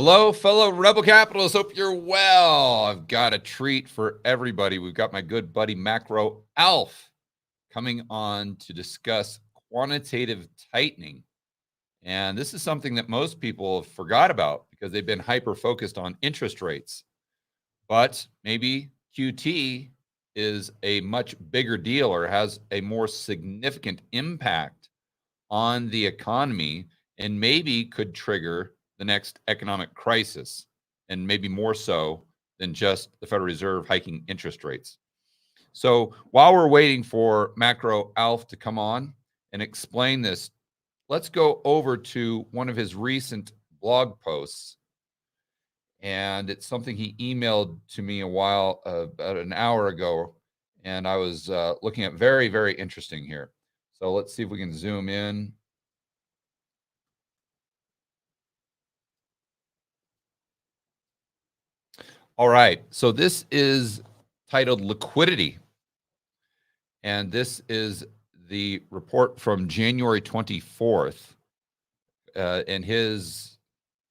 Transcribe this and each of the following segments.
Hello, fellow Rebel Capitalists. Hope you're well. I've got a treat for everybody. We've got my good buddy Macro Alf coming on to discuss quantitative tightening. And this is something that most people have forgot about because they've been hyper focused on interest rates. But maybe QT is a much bigger deal or has a more significant impact on the economy and maybe could trigger the next economic crisis, and maybe more so than just the Federal Reserve hiking interest rates. So while we're waiting for Macro Alf to come on and explain this, let's go over to one of his recent blog posts. And it's something he emailed to me about an hour ago. And I was looking at very, very interesting here. So let's see if we can zoom in. All right. So this is titled Liquidity. And this is the report from January 24th. And his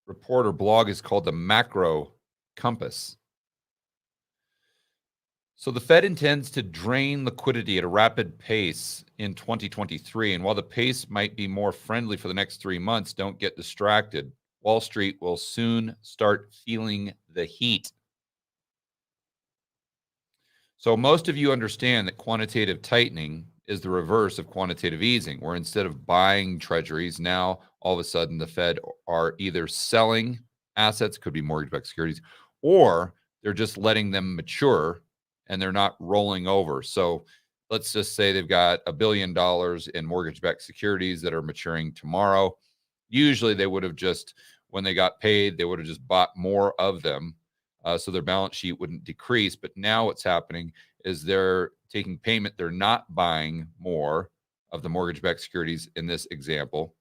report or blog is called the Macro Compass. So the Fed intends to drain liquidity at a rapid pace in 2023. And while the pace might be more friendly for the next 3 months, don't get distracted. Wall Street will soon start feeling the heat. So most of you understand that quantitative tightening is the reverse of quantitative easing, where instead of buying treasuries, now all of a sudden the Fed are either selling assets, could be mortgage-backed securities, or they're just letting them mature and they're not rolling over. So let's just say they've got $1 billion in mortgage-backed securities that are maturing tomorrow. Usually they would have just, when they got paid, they would have just bought more of them. So their balance sheet wouldn't decrease. But now what's happening is they're taking payment. They're not buying more of the mortgage-backed securities in this example.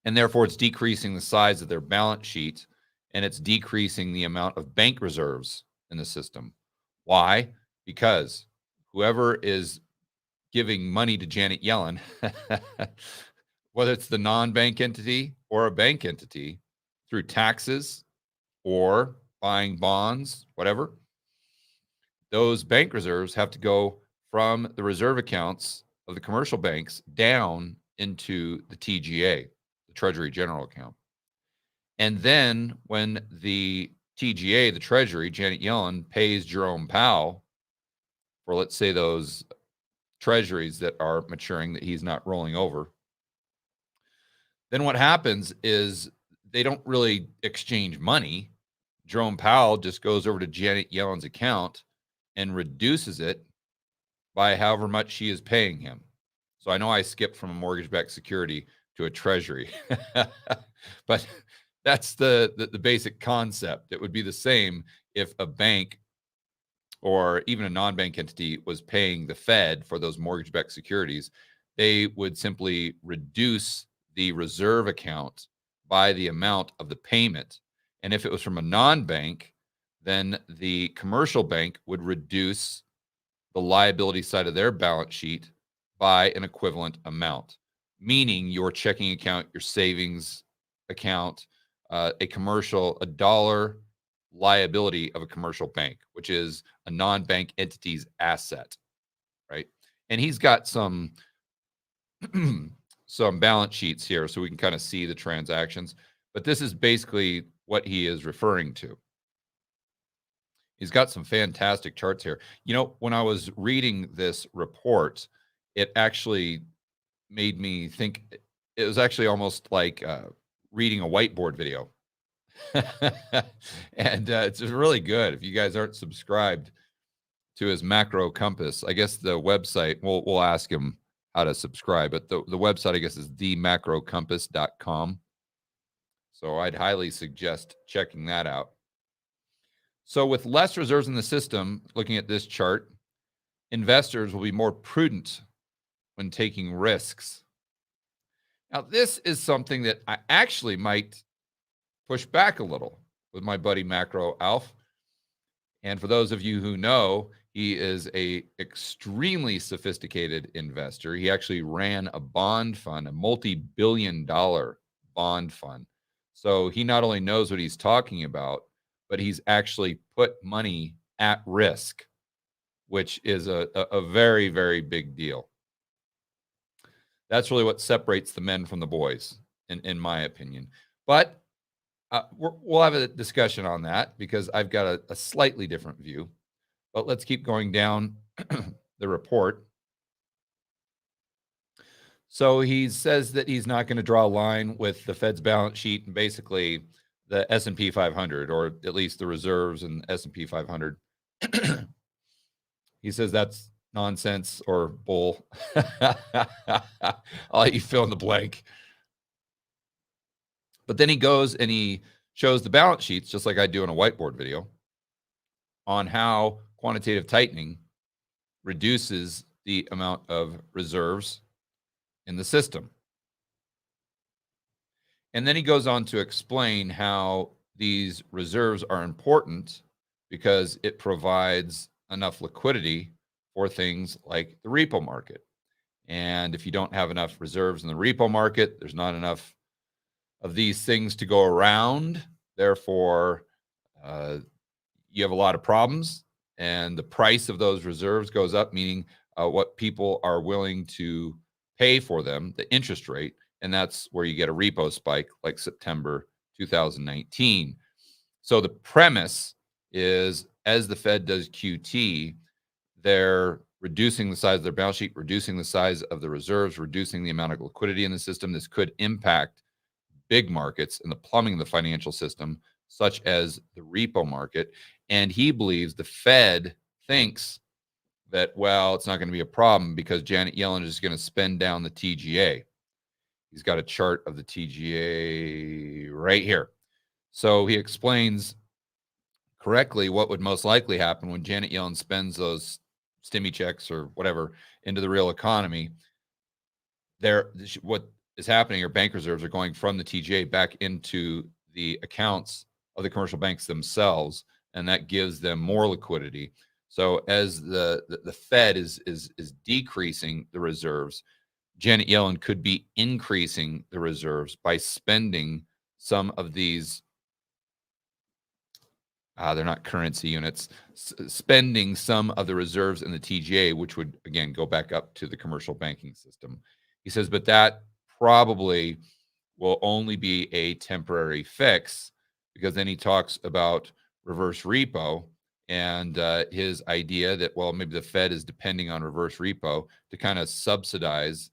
And therefore, it's decreasing the size of their balance sheet, and it's decreasing the amount of bank reserves in the system. Why? Because whoever is giving money to Janet Yellen, whether it's the non-bank entity or a bank entity, through taxes or buying bonds, whatever, those bank reserves have to go from the reserve accounts of the commercial banks down into the TGA, the Treasury General Account. And then when the TGA, the Treasury, Janet Yellen, pays Jerome Powell for, let's say, those treasuries that are maturing that he's not rolling over, then what happens is they don't really exchange money. Jerome Powell just goes over to Janet Yellen's account and reduces it by however much she is paying him. So I know I skipped from a mortgage-backed security to a treasury, but that's the basic concept. It would be the same if a bank or even a non-bank entity was paying the Fed for those mortgage-backed securities. They would simply reduce the reserve account by the amount of the payment. And if it was from a non-bank, then the commercial bank would reduce the liability side of their balance sheet by an equivalent amount, meaning your checking account, your savings account, a dollar liability of a commercial bank, which is a non-bank entity's asset, right? And he's got some balance sheets here so we can kind of see the transactions, but this is basically what he is referring to. He's got some fantastic charts here. You know, when I was reading this report, it actually made me think it was actually almost like reading a whiteboard video. And it's really good. If you guys aren't subscribed to his Macro Compass, I guess the website, we'll ask him how to subscribe, but the website, I guess, is themacrocompass.com. So I'd highly suggest checking that out. So with less reserves in the system, looking at this chart, investors will be more prudent when taking risks. Now, this is something that I actually might push back a little with my buddy Macro Alf. And for those of you who know, he is a extremely sophisticated investor. He actually ran a bond fund, a multi-billion-dollar bond fund. So he not only knows what he's talking about, but he's actually put money at risk, which is a very, very big deal. That's really what separates the men from the boys, in my opinion. But we'll have a discussion on that because I've got a slightly different view. But let's keep going down the report. So he says that he's not going to draw a line with the Fed's balance sheet and basically the S&P 500, or at least the reserves in S&P 500. He says that's nonsense or bull. I'll let you fill in the blank. But then he goes and he shows the balance sheets, just like I do in a whiteboard video, on how quantitative tightening reduces the amount of reserves in the system. And then he goes on to explain how these reserves are important because it provides enough liquidity for things like the repo market. And if you don't have enough reserves in the repo market, there's not enough of these things to go around. Therefore, you have a lot of problems, and the price of those reserves goes up, meaning what people are willing to pay for them, the interest rate, and that's where you get a repo spike like September 2019. So the premise is, as the Fed does QT, they're reducing the size of their balance sheet, reducing the size of the reserves, reducing the amount of liquidity in the system. This could impact big markets and the plumbing of the financial system, such as the repo market. And he believes, the Fed thinks that, well, it's not going to be a problem because Janet Yellen is going to spend down the TGA. He's got a chart of the TGA right here. So he explains correctly what would most likely happen when Janet Yellen spends those stimmy checks or whatever into the real economy. What is happening, or bank reserves are going from the TGA back into the accounts of the commercial banks themselves, and that gives them more liquidity. So as the Fed is decreasing the reserves, Janet Yellen could be increasing the reserves by spending some of these. They're not currency units, spending some of the reserves in the TGA, which would, again, go back up to the commercial banking system. He says, but that probably will only be a temporary fix, because then he talks about reverse repo and his idea that, well, maybe the Fed is depending on reverse repo to kind of subsidize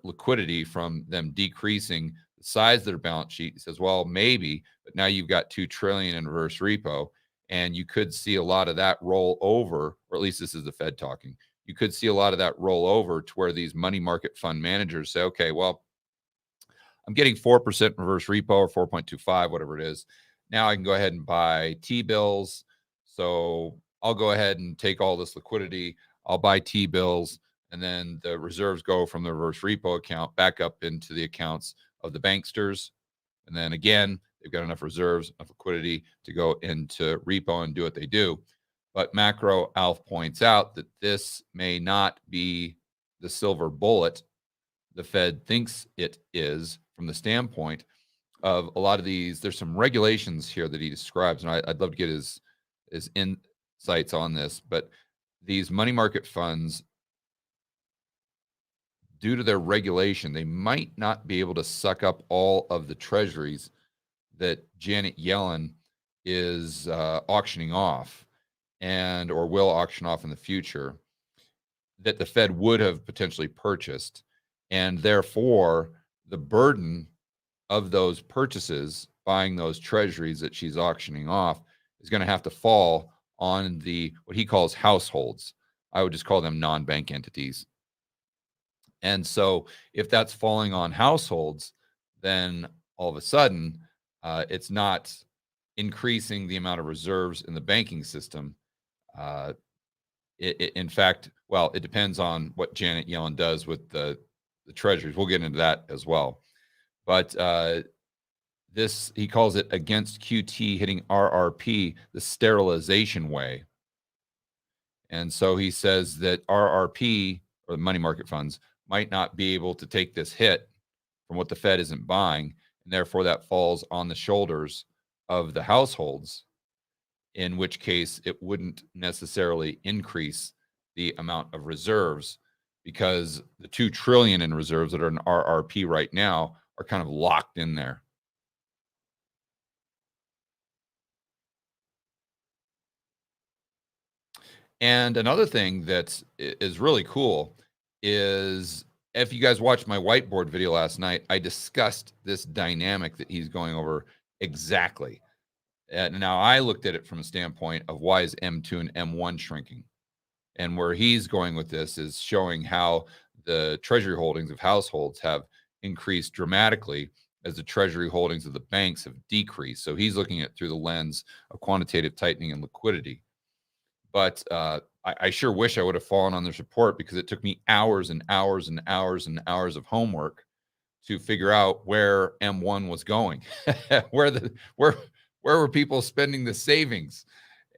liquidity from them decreasing the size of their balance sheet. He says, well, maybe, but now you've got $2 trillion in reverse repo, and you could see a lot of that roll over, or at least this is the Fed talking. You could see a lot of that roll over to where these money market fund managers say, okay, well, I'm getting 4% reverse repo, or 4.25, whatever it is. Now I can go ahead and buy T-bills. So I'll go ahead and take all this liquidity. I'll buy T-bills, and then the reserves go from the reverse repo account back up into the accounts of the banksters. And then again, they've got enough reserves, enough liquidity to go into repo and do what they do. But Macro Alf points out that this may not be the silver bullet the Fed thinks it is, from the standpoint of a lot of these. There's some regulations here that he describes, and I'd love to get his insights on this. But these money market funds, due to their regulation, they might not be able to suck up all of the treasuries that Janet Yellen is auctioning off, and or will auction off in the future, that the Fed would have potentially purchased. And therefore, the burden of those purchases, buying those treasuries that she's auctioning off, is going to have to fall on what he calls households. I would just call them non-bank entities. And so if that's falling on households, then all of a sudden, it's not increasing the amount of reserves in the banking system. In fact, well, it depends on what Janet Yellen does with the treasuries. We'll get into that as well. But this, he calls it against QT hitting RRP, the sterilization way. And so he says that RRP, or the money market funds, might not be able to take this hit from what the Fed isn't buying. and therefore that falls on the shoulders of the households, in which case it wouldn't necessarily increase the amount of reserves, because the 2 trillion in reserves that are in RRP right now are kind of locked in there. And another thing that is really cool is, if you guys watched my whiteboard video last night, I discussed this dynamic that he's going over exactly. And now I looked at it from a standpoint of why is M2 and M1 shrinking? And where he's going with this is showing how the treasury holdings of households have increased dramatically as the treasury holdings of the banks have decreased. So he's looking at it through the lens of quantitative tightening and liquidity. But I sure wish I would have fallen on this report, because it took me hours and hours and hours and hours of homework to figure out where M1 was going, where the where were people spending the savings,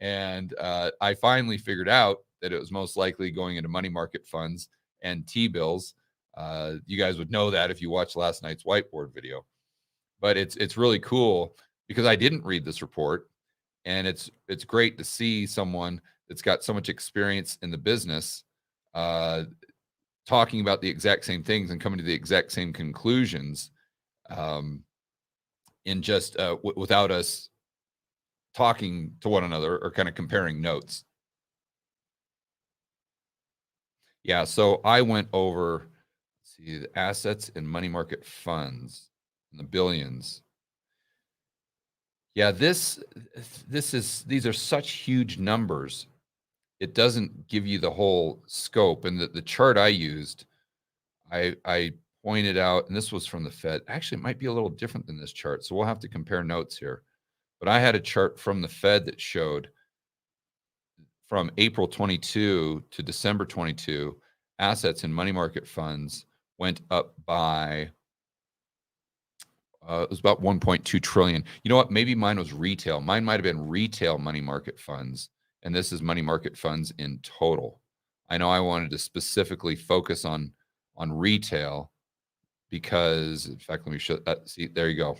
and I finally figured out that it was most likely going into money market funds and T-bills. You guys would know that if you watched last night's whiteboard video, but it's really cool because I didn't read this report, and it's great to see someone that's got so much experience in the business uh, talking about the exact same things and coming to the exact same conclusions, um, in just without us talking to one another or kind of comparing notes. Yeah, so I went over, let's see, the assets and money market funds in the billions. Yeah, these are such huge numbers. It doesn't give you the whole scope. And the chart I used, I pointed out, and this was from the Fed. Actually, it might be a little different than this chart, so we'll have to compare notes here. But I had a chart from the Fed that showed from April 22 to December 22, assets in money market funds went up by it was about 1.2 trillion. You know what? Maybe mine was retail. Mine might have been retail money market funds, and this is money market funds in total. I know I wanted to specifically focus on retail because, in fact, let me show that. See, there you go.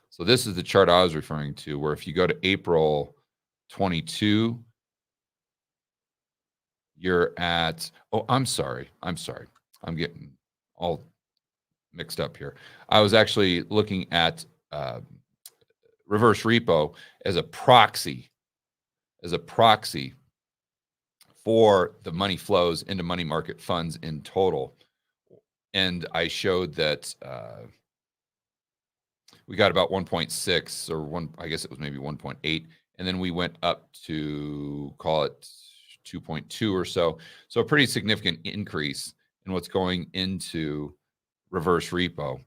So this is the chart I was referring to, where if you go to April 22, you're at, oh, I'm sorry. I'm getting all mixed up here. I was actually looking at reverse repo as a proxy, for the money flows into money market funds in total. And I showed that we got about 1.6 or one, I guess it was maybe 1.8. And then we went up to, call it 2.2 or so. So a pretty significant increase in what's going into reverse repo.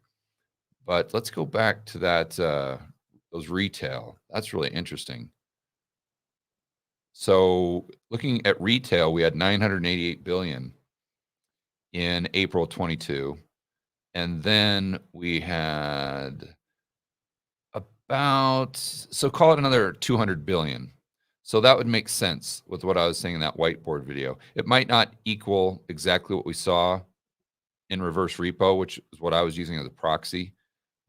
But let's go back to that, those retail. That's really interesting. So looking at retail, we had 988 billion in April 22. And then we had about, so call it another 200 billion. So that would make sense with what I was saying in that whiteboard video. It might not equal exactly what we saw in reverse repo, which is what I was using as a proxy,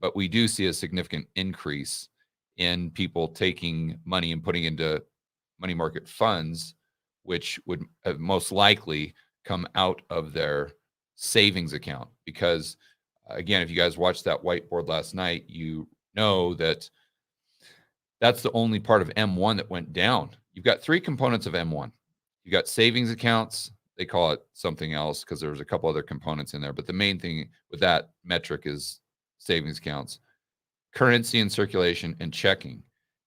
but we do see a significant increase in people taking money and putting into money market funds, which would have most likely come out of their savings account. Because again, if you guys watched that whiteboard last night, you know that that's the only part of M1 that went down. You've got 3 components of M1. You got savings accounts. They call it something else because there's a couple other components in there. But the main thing with that metric is savings accounts, currency in circulation, and checking.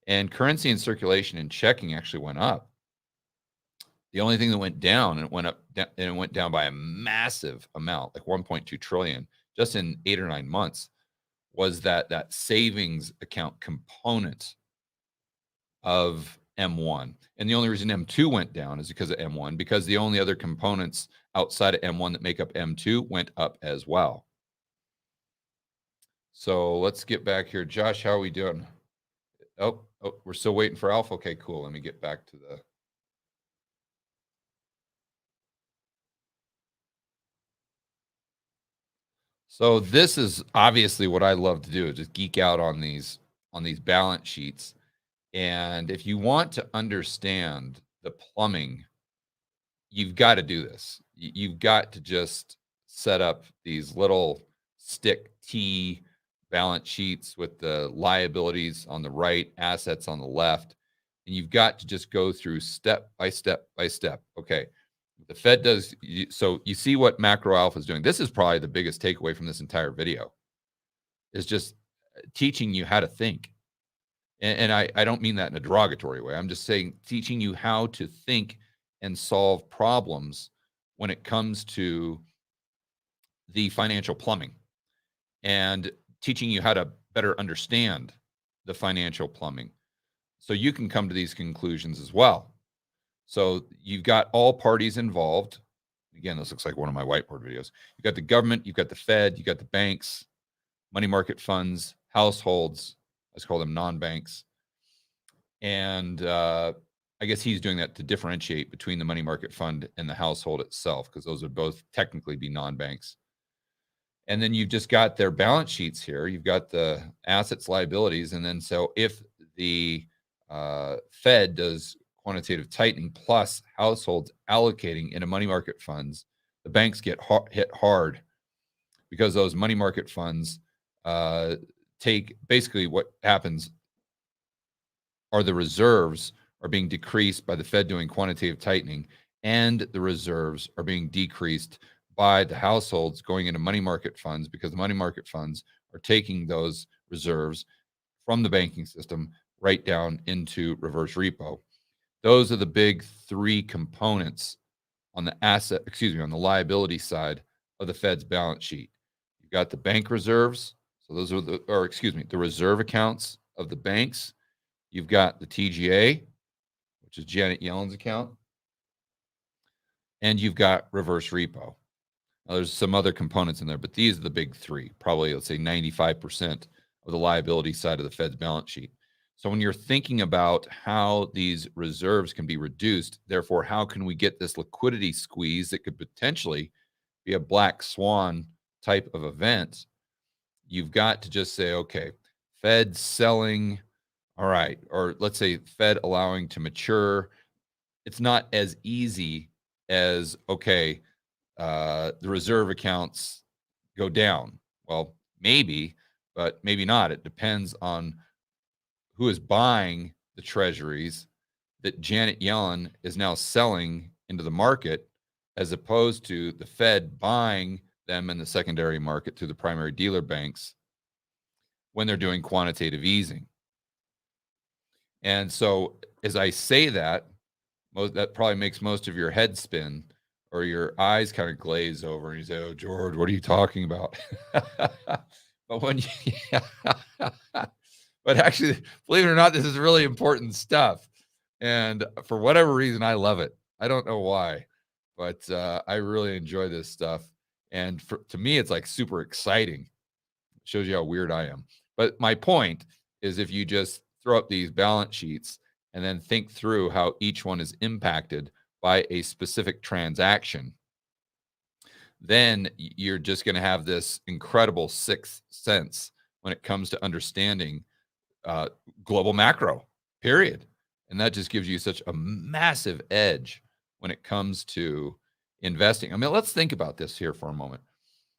And currency in circulation and checking actually went up. The only thing that went down, and it went down by a massive amount, like 1.2 trillion, just in 8 or 9 months, was that savings account component of M1. And the only reason M2 went down is because of M1, because the only other components outside of M1 that make up M2 went up as well. So let's get back here. Josh, how are we doing? Oh, we're still waiting for Alpha. Okay, cool. Let me get back to the. So this is obviously what I love to do, is just geek out on these balance sheets. And if you want to understand the plumbing, you've got to do this. You've got to just set up these little stick T balance sheets with the liabilities on the right, assets on the left. And you've got to just go through step by step by step. Okay. The Fed does so you see what macro alpha is doing. This is probably the biggest takeaway from this entire video is just teaching you how to think. And I don't mean that in a derogatory way. I'm just saying teaching you how to think and solve problems when it comes to the financial plumbing and teaching you how to better understand the financial plumbing so you can come to these conclusions as well. So you've got all parties involved. Again, this looks like one of my whiteboard videos. You've got the government, you've got the Fed, you've got the banks, money market funds, households. Let's call them non-banks. And I guess he's doing that to differentiate between the money market fund and the household itself, because those would both technically be non-banks. And then you've just got their balance sheets here. You've got the assets, liabilities. And then so if the Fed does quantitative tightening plus households allocating into money market funds, the banks get hit hard because those money market funds take basically what happens are the reserves are being decreased by the Fed doing quantitative tightening, and the reserves are being decreased by the households going into money market funds because the money market funds are taking those reserves from the banking system right down into reverse repo. Those are the big three components on the on the liability side of the Fed's balance sheet. You've got the bank reserves. So those are the reserve accounts of the banks. You've got the TGA, which is Janet Yellen's account, and you've got reverse repo. Now, there's some other components in there, but these are the big three, probably, let's say 95% of the liability side of the Fed's balance sheet. So when you're thinking about how these reserves can be reduced, therefore, how can we get this liquidity squeeze that could potentially be a black swan type of event, you've got to just say, okay, Fed selling, all right, or let's say Fed allowing to mature. It's not as easy as, okay, the reserve accounts go down. Well, maybe, but maybe not. It depends on who is buying the treasuries that Janet Yellen is now selling into the market, as opposed to the Fed buying them in the secondary market through the primary dealer banks when they're doing quantitative easing. And so as I say that, that probably makes most of your head spin or your eyes kind of glaze over and you say, "Oh, George, what are you talking about?" But when you, but actually, believe it or not, this is really important stuff. And for whatever reason, I love it. I don't know why, but I really enjoy this stuff. And to me, it's like super exciting. Shows you how weird I am. But my point is, if you just throw up these balance sheets and then think through how each one is impacted by a specific transaction, then you're just going to have this incredible sixth sense when it comes to understanding global macro, period. And that just gives you such a massive edge when it comes to investing. I mean, let's think about this here for a moment.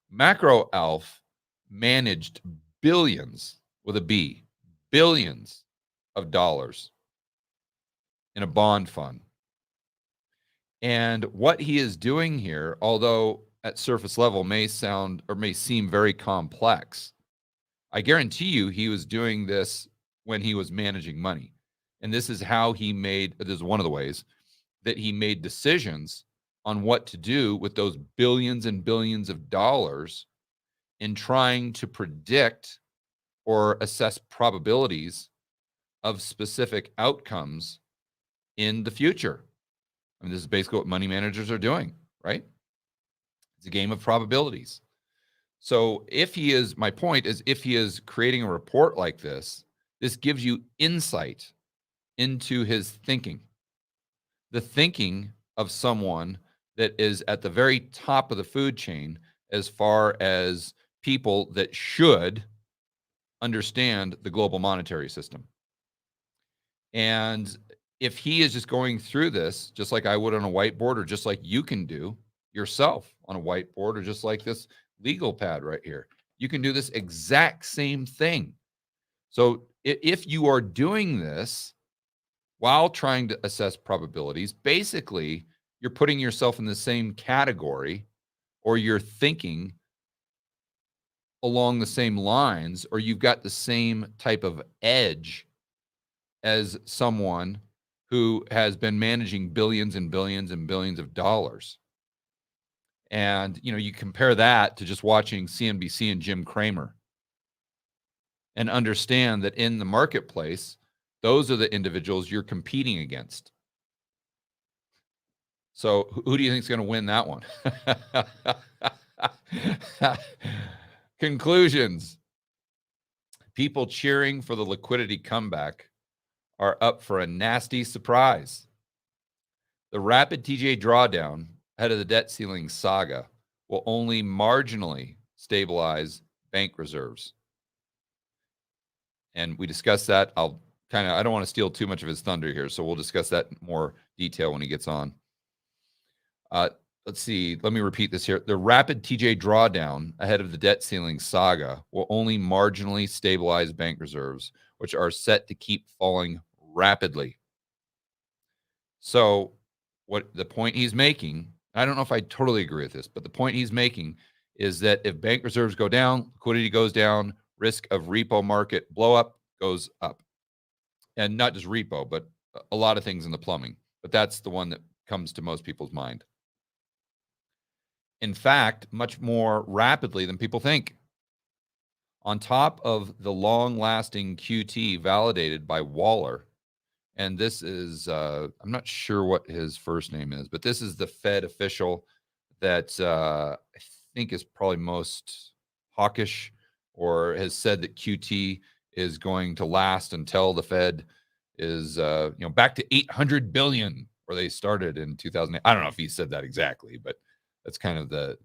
Macro Alf managed billions with a B, billions of dollars in a bond fund. And what he is doing here, although at surface level may sound or may seem very complex, I guarantee you he was doing this when he was managing money. And this is how he made, this is one of the ways that he made decisions on what to do with those billions and billions of dollars in trying to predict or assess probabilities of specific outcomes in the future. I mean, this is basically what money managers are doing, right? It's a game of probabilities. So if he is, my point is, if he is creating a report like this, this gives you insight into his thinking, the thinking of someone that is at the very top of the food chain as far as people that should understand the global monetary system. And if he is just going through this, just like I would on a whiteboard, or just like you can do yourself on a whiteboard, or just like this legal pad right here, you can do this exact same thing. So if you are doing this while trying to assess probabilities, basically you're putting yourself in the same category, or you're thinking along the same lines, or you've got the same type of edge as someone who has been managing billions and billions and billions of dollars. And, you compare that to just watching CNBC and Jim Cramer, and understand that in the marketplace, those are the individuals you're competing against. So who do you think is going to win that one? Conclusions. People cheering for the liquidity comeback are up for a nasty surprise. The rapid TJ drawdown ahead of the debt ceiling saga will only marginally stabilize bank reserves. And we discussed that. I don't want to steal too much of his thunder here, so we'll discuss that in more detail when he gets on. Let's see. Let me repeat this here. The rapid TJ drawdown ahead of the debt ceiling saga will only marginally stabilize bank reserves, which are set to keep falling rapidly. So what the point he's making, I don't know if I totally agree with this, but the point he's making is that if bank reserves go down, liquidity goes down, risk of repo market blow up goes up. And not just repo, but a lot of things in the plumbing. But that's the one that comes to most people's mind. In fact, much more rapidly than people think. On top of the long-lasting QT validated by Waller, and this is, I'm not sure what his first name is, but this is the Fed official that I think is probably most hawkish, or has said that QT is going to last until the Fed is, back to 800 billion, where they started in 2008. I don't know if he said that exactly, but that's kind of the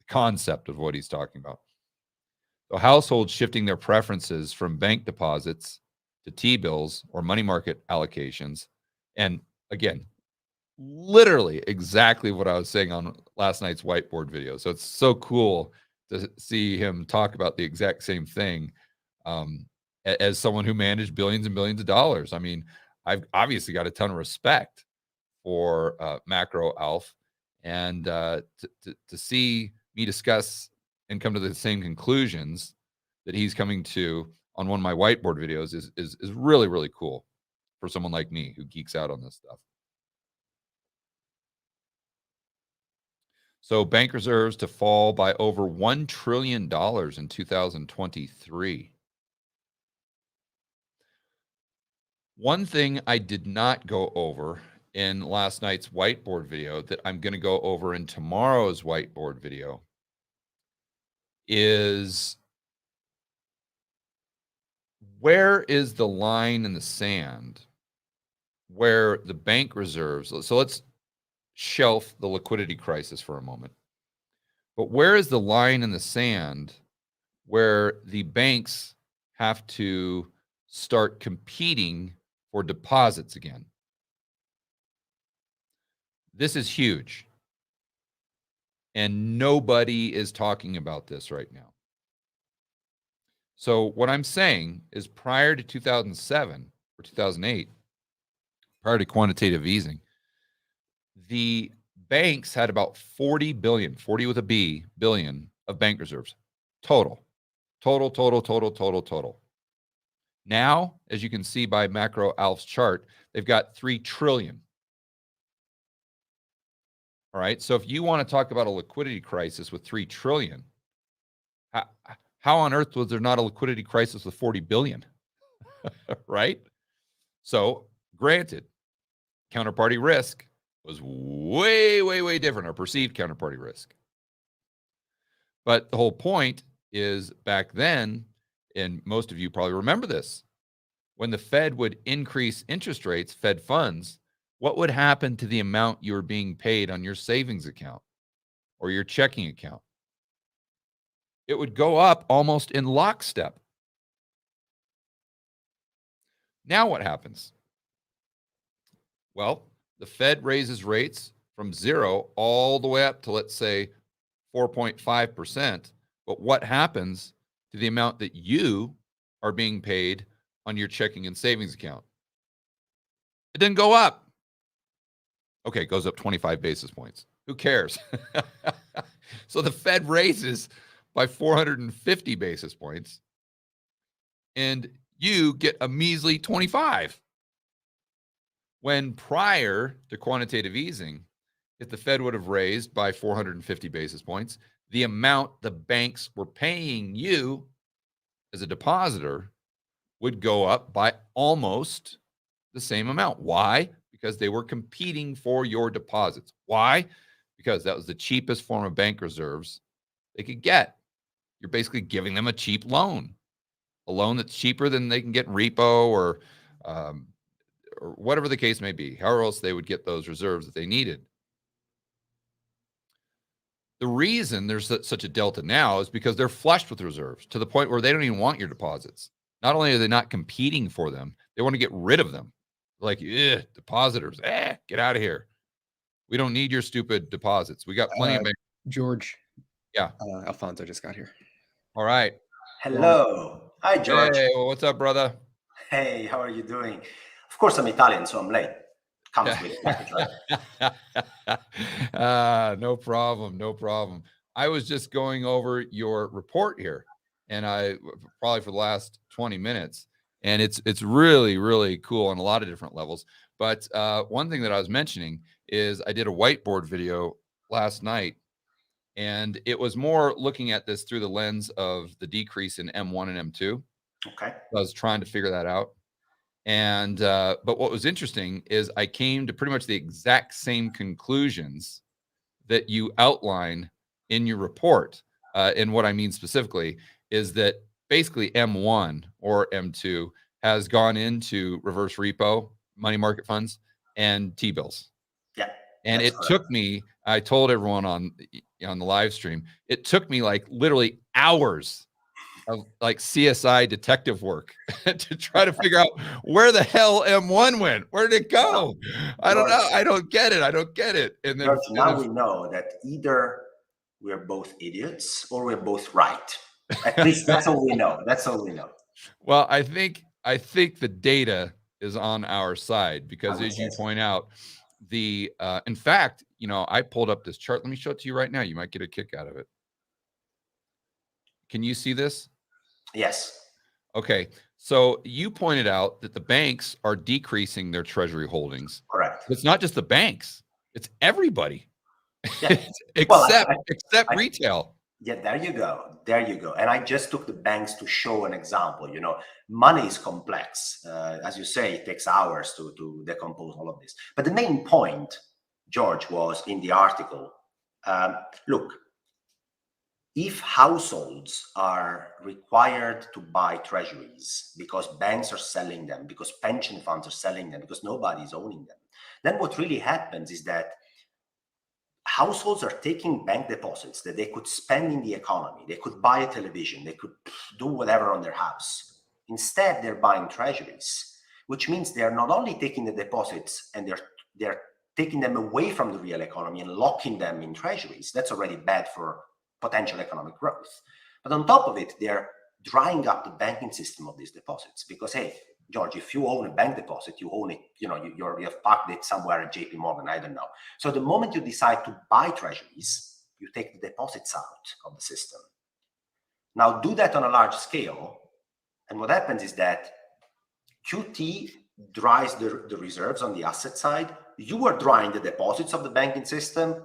concept of what he's talking about. So households shifting their preferences from bank deposits to T-bills or money market allocations. And again, literally exactly what I was saying on last night's whiteboard video. So it's so cool to see him talk about the exact same thing, as someone who managed billions and billions of dollars. I mean, I've obviously got a ton of respect for Macro Alf, and to see me discuss and come to the same conclusions that he's coming to on one of my whiteboard videos is really, really cool for someone like me who geeks out on this stuff. So bank reserves to fall by over $1 trillion in 2023. One thing I did not go over in last night's whiteboard video that I'm going to go over in tomorrow's whiteboard video is, where is the line in the sand where the bank reserves, so let's shelf the liquidity crisis for a moment, but where is the line in the sand where the banks have to start competing for deposits again? This is huge, and nobody is talking about this right now. So what I'm saying is, prior to 2007 or 2008, prior to quantitative easing, the banks had about 40 billion, 40 with a B, billion of bank reserves. Total. Now, as you can see by Macro Alf's chart, they've got 3 trillion. All right. So if you want to talk about a liquidity crisis with 3 trillion, how on earth was there not a liquidity crisis with 40 billion? Right? So granted, counterparty risk was way, way, way different, or perceived counterparty risk. But the whole point is, back then, and most of you probably remember this, when the Fed would increase interest rates, Fed funds, what would happen to the amount you were being paid on your savings account or your checking account? it would go up almost in lockstep. Now what happens? Well, the Fed raises rates from 0 all the way up to, let's say, 4.5%. But what happens to the amount that you are being paid on your checking and savings account? It didn't go up. Okay, it goes up 25 basis points. Who cares? So the Fed raises by 450 basis points, and you get a measly 25. When prior to quantitative easing, if the Fed would have raised by 450 basis points, the amount the banks were paying you as a depositor would go up by almost the same amount. Why? Because they were competing for your deposits. Why? Because that was the cheapest form of bank reserves they could get. You're basically giving them a cheap loan, a loan that's cheaper than they can get repo or whatever the case may be, however else they would get those reserves that they needed. The reason there's such a delta now is because they're flushed with reserves to the point where they don't even want your deposits. Not only are they not competing for them, they want to get rid of them. Like, depositors, get out of here. We don't need your stupid deposits. We got plenty of banks. George. Yeah. Alfonso just got here. All right. Hello. Hi, George. Hey, well, what's up, brother? Hey, how are you doing? Of course, I'm Italian, so I'm late. Comes with it. No problem. No problem. I was just going over your report here, and I probably for the last 20 minutes, and it's really, really cool on a lot of different levels. But one thing that I was mentioning is I did a whiteboard video last night, and it was more looking at this through the lens of the decrease in M1 and M2. Okay. I was trying to figure that out. And but what was interesting is I came to pretty much the exact same conclusions that you outline in your report. And what I mean specifically is that basically M1 or M2 has gone into reverse repo, money market funds, and T-bills. Yeah. And it took me, I told everyone on the live stream, it took me like literally hours of like CSI detective work to try to figure out where the hell M1 went. Where did it go? I don't know. I don't get it. I don't get it. And then now we know that either we're both idiots or we're both right. At least that's all we know. That's all we know. Well, I think the data is on our side because, as you point out, the in fact, I pulled up this chart. Let me show it to you right now. You might get a kick out of it. Can you see this? Yes. Okay. So you pointed out that the banks are decreasing their treasury holdings. Correct. It's not just the banks. It's everybody. Yeah. except retail. Yeah, there you go. There you go. And I just took the banks to show an example. Money is complex. As you say, it takes hours to decompose all of this. But the main point, George, was in the article. Look, if households are required to buy treasuries because banks are selling them, because pension funds are selling them, because nobody is owning them, then what really happens is that households are taking bank deposits that they could spend in the economy. They could buy a television. They could do whatever on their house. Instead, they're buying treasuries, which means they're not only taking the deposits and they're taking them away from the real economy and locking them in treasuries. That's already bad for potential economic growth. But on top of it, they're drying up the banking system of these deposits because, hey, George, if you own a bank deposit, you own it, you have parked it somewhere at JP Morgan, I don't know. So the moment you decide to buy treasuries, you take the deposits out of the system. Now do that on a large scale. And what happens is that QT dries the reserves on the asset side. You are drying the deposits of the banking system.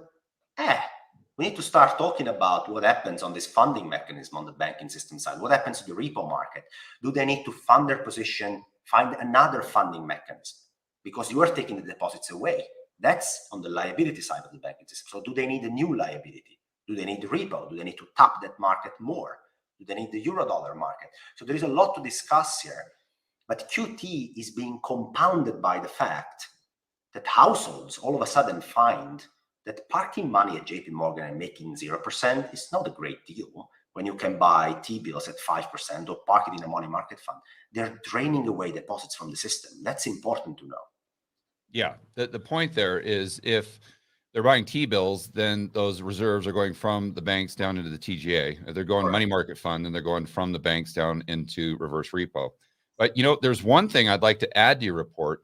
We need to start talking about what happens on this funding mechanism on the banking system side. What happens to the repo market? Do they need to fund their position, find another funding mechanism? Because you are taking the deposits away. That's on the liability side of the banking system. So do they need a new liability? Do they need the repo? Do they need to tap that market more? Do they need the euro-dollar market? So there is a lot to discuss here. But QT is being compounded by the fact that households all of a sudden find that parking money at JP Morgan and making 0% is not a great deal when you can buy T-bills at 5% or park it in a money market fund. They're draining away deposits from the system. That's important to know. Yeah. The point there is if they're buying T-bills, then those reserves are going from the banks down into the TGA. If they're going Correct. money market fund, then they're going from the banks down into reverse repo. But, you know, there's one thing I'd like to add to your report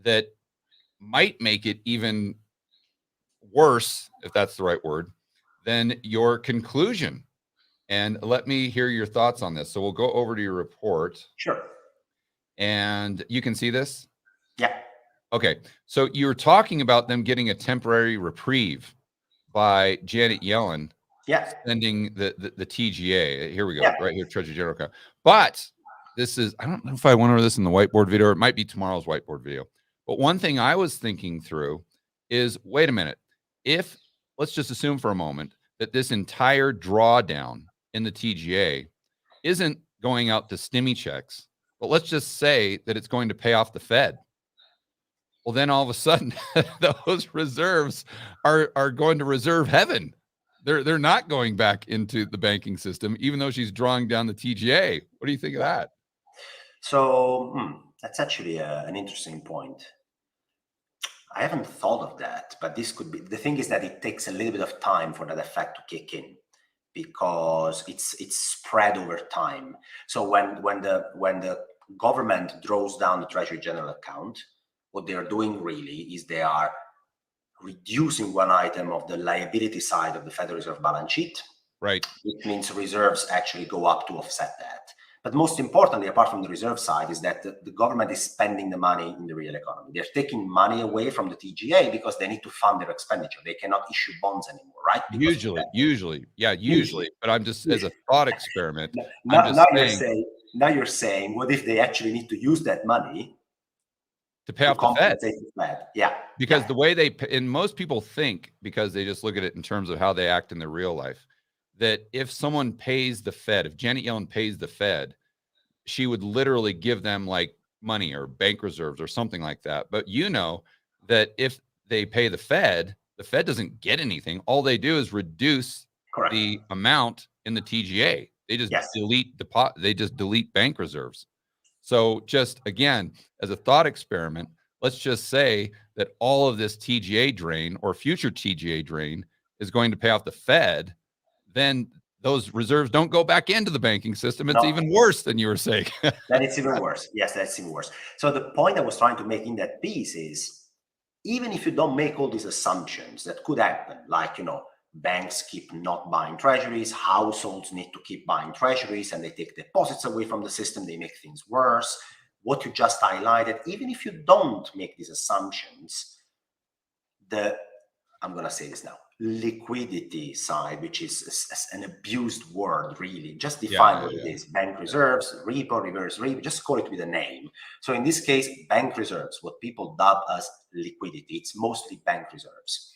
that might make it even worse, if that's the right word, than your conclusion. And let me hear your thoughts on this. So we'll go over to your report. Sure. And you can see this? Yeah. Okay. So you're talking about them getting a temporary reprieve by Janet Yellen sending the TGA. Here we go. Right here, Treasury General account. But this is, I don't know if I went over this in the whiteboard video, or it might be tomorrow's whiteboard video. But one thing I was thinking through is, wait a minute. If, let's just assume for a moment that this entire drawdown in the TGA isn't going out to stimmy checks, but let's just say that it's going to pay off the Fed. Well, then all of a sudden, those reserves are going to reserve heaven. They're not going back into the banking system, even though she's drawing down the TGA. What do you think of that? So that's actually an interesting point. I haven't thought of that, but this could be. The thing is that it takes a little bit of time for that effect to kick in, because it's spread over time. So when the government draws down the Treasury General account, what they are doing really is they are reducing one item of the liability side of the Federal Reserve balance sheet. Right. It means reserves actually go up to offset that. But most importantly, apart from the reserve side, is that the government is spending the money in the real economy. They're taking money away from the TGA because they need to fund their expenditure. They cannot issue bonds anymore, right? Because usually. But I'm just, as a thought experiment, now you're saying, what if they actually need to use that money to pay off the Fed? Yeah. Because the way and most people think, because they just look at it in terms of how they act in their real life, that if someone pays the Fed, if Janet Yellen pays the Fed, she would literally give them like money or bank reserves or something like that. But you know that if they pay the Fed doesn't get anything. All they do is reduce the amount in the TGA. They just delete bank reserves. So just again, as a thought experiment, let's just say that all of this TGA drain or future TGA drain is going to pay off the Fed. Then those reserves don't go back into the banking system. It's even worse than you were saying. Then it's even worse. Yes, that's even worse. So the point I was trying to make in that piece is, even if you don't make all these assumptions that could happen, like, banks keep not buying treasuries, households need to keep buying treasuries, and they take deposits away from the system, they make things worse. What you just highlighted, even if you don't make these assumptions, I'm going to say this now, liquidity side, which is an abused word, really. Just define what it is. Bank reserves, repo, reverse repo, just call it with a name. So in this case, bank reserves, what people dub as liquidity, it's mostly bank reserves.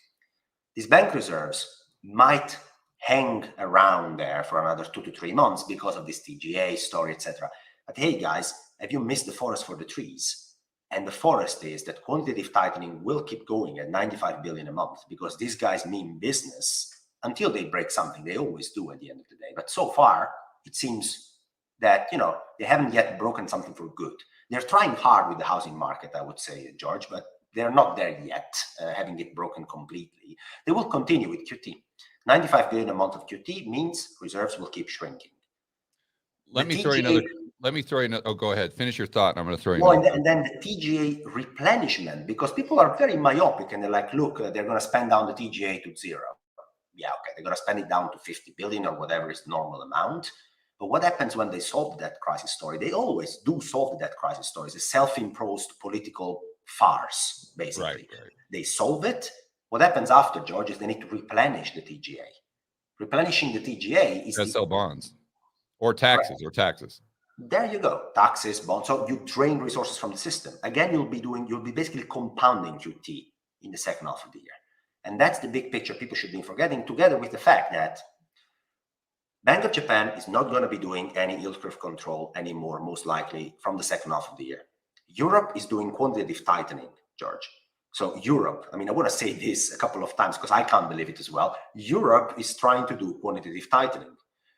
These bank reserves might hang around there for another 2 to 3 months because of this TGA story, etc. But hey, guys, have you missed the forest for the trees? And the forest is that quantitative tightening will keep going at 95 billion a month, because these guys mean business until they break something. They always do at the end of the day. But so far, it seems that, they haven't yet broken something for good. They're trying hard with the housing market, I would say, George, but they're not there yet, having it broken completely. They will continue with QT. 95 billion a month of QT means reserves will keep shrinking. Let me throw you another. Oh, go ahead. Finish your thought. And I'm going to throw you. And then the TGA replenishment, because people are very myopic and they're like, look, they're going to spend down the TGA to zero. Yeah, okay. They're going to spend it down to 50 billion or whatever is the normal amount. But what happens when they solve the debt crisis story? They always do solve the debt crisis story. It's a self-imposed political farce, basically. Right. They solve it. What happens after, George, is they need to replenish the TGA. Replenishing the TGA is sell bonds or taxes. There you go. Taxes, bonds. So you drain resources from the system. Again, you'll be basically compounding QT in the second half of the year. And that's the big picture people should be forgetting, together with the fact that Bank of Japan is not going to be doing any yield curve control anymore, most likely from the second half of the year. Europe is doing quantitative tightening, George. So Europe, I want to say this a couple of times because I can't believe it as well. Europe is trying to do quantitative tightening.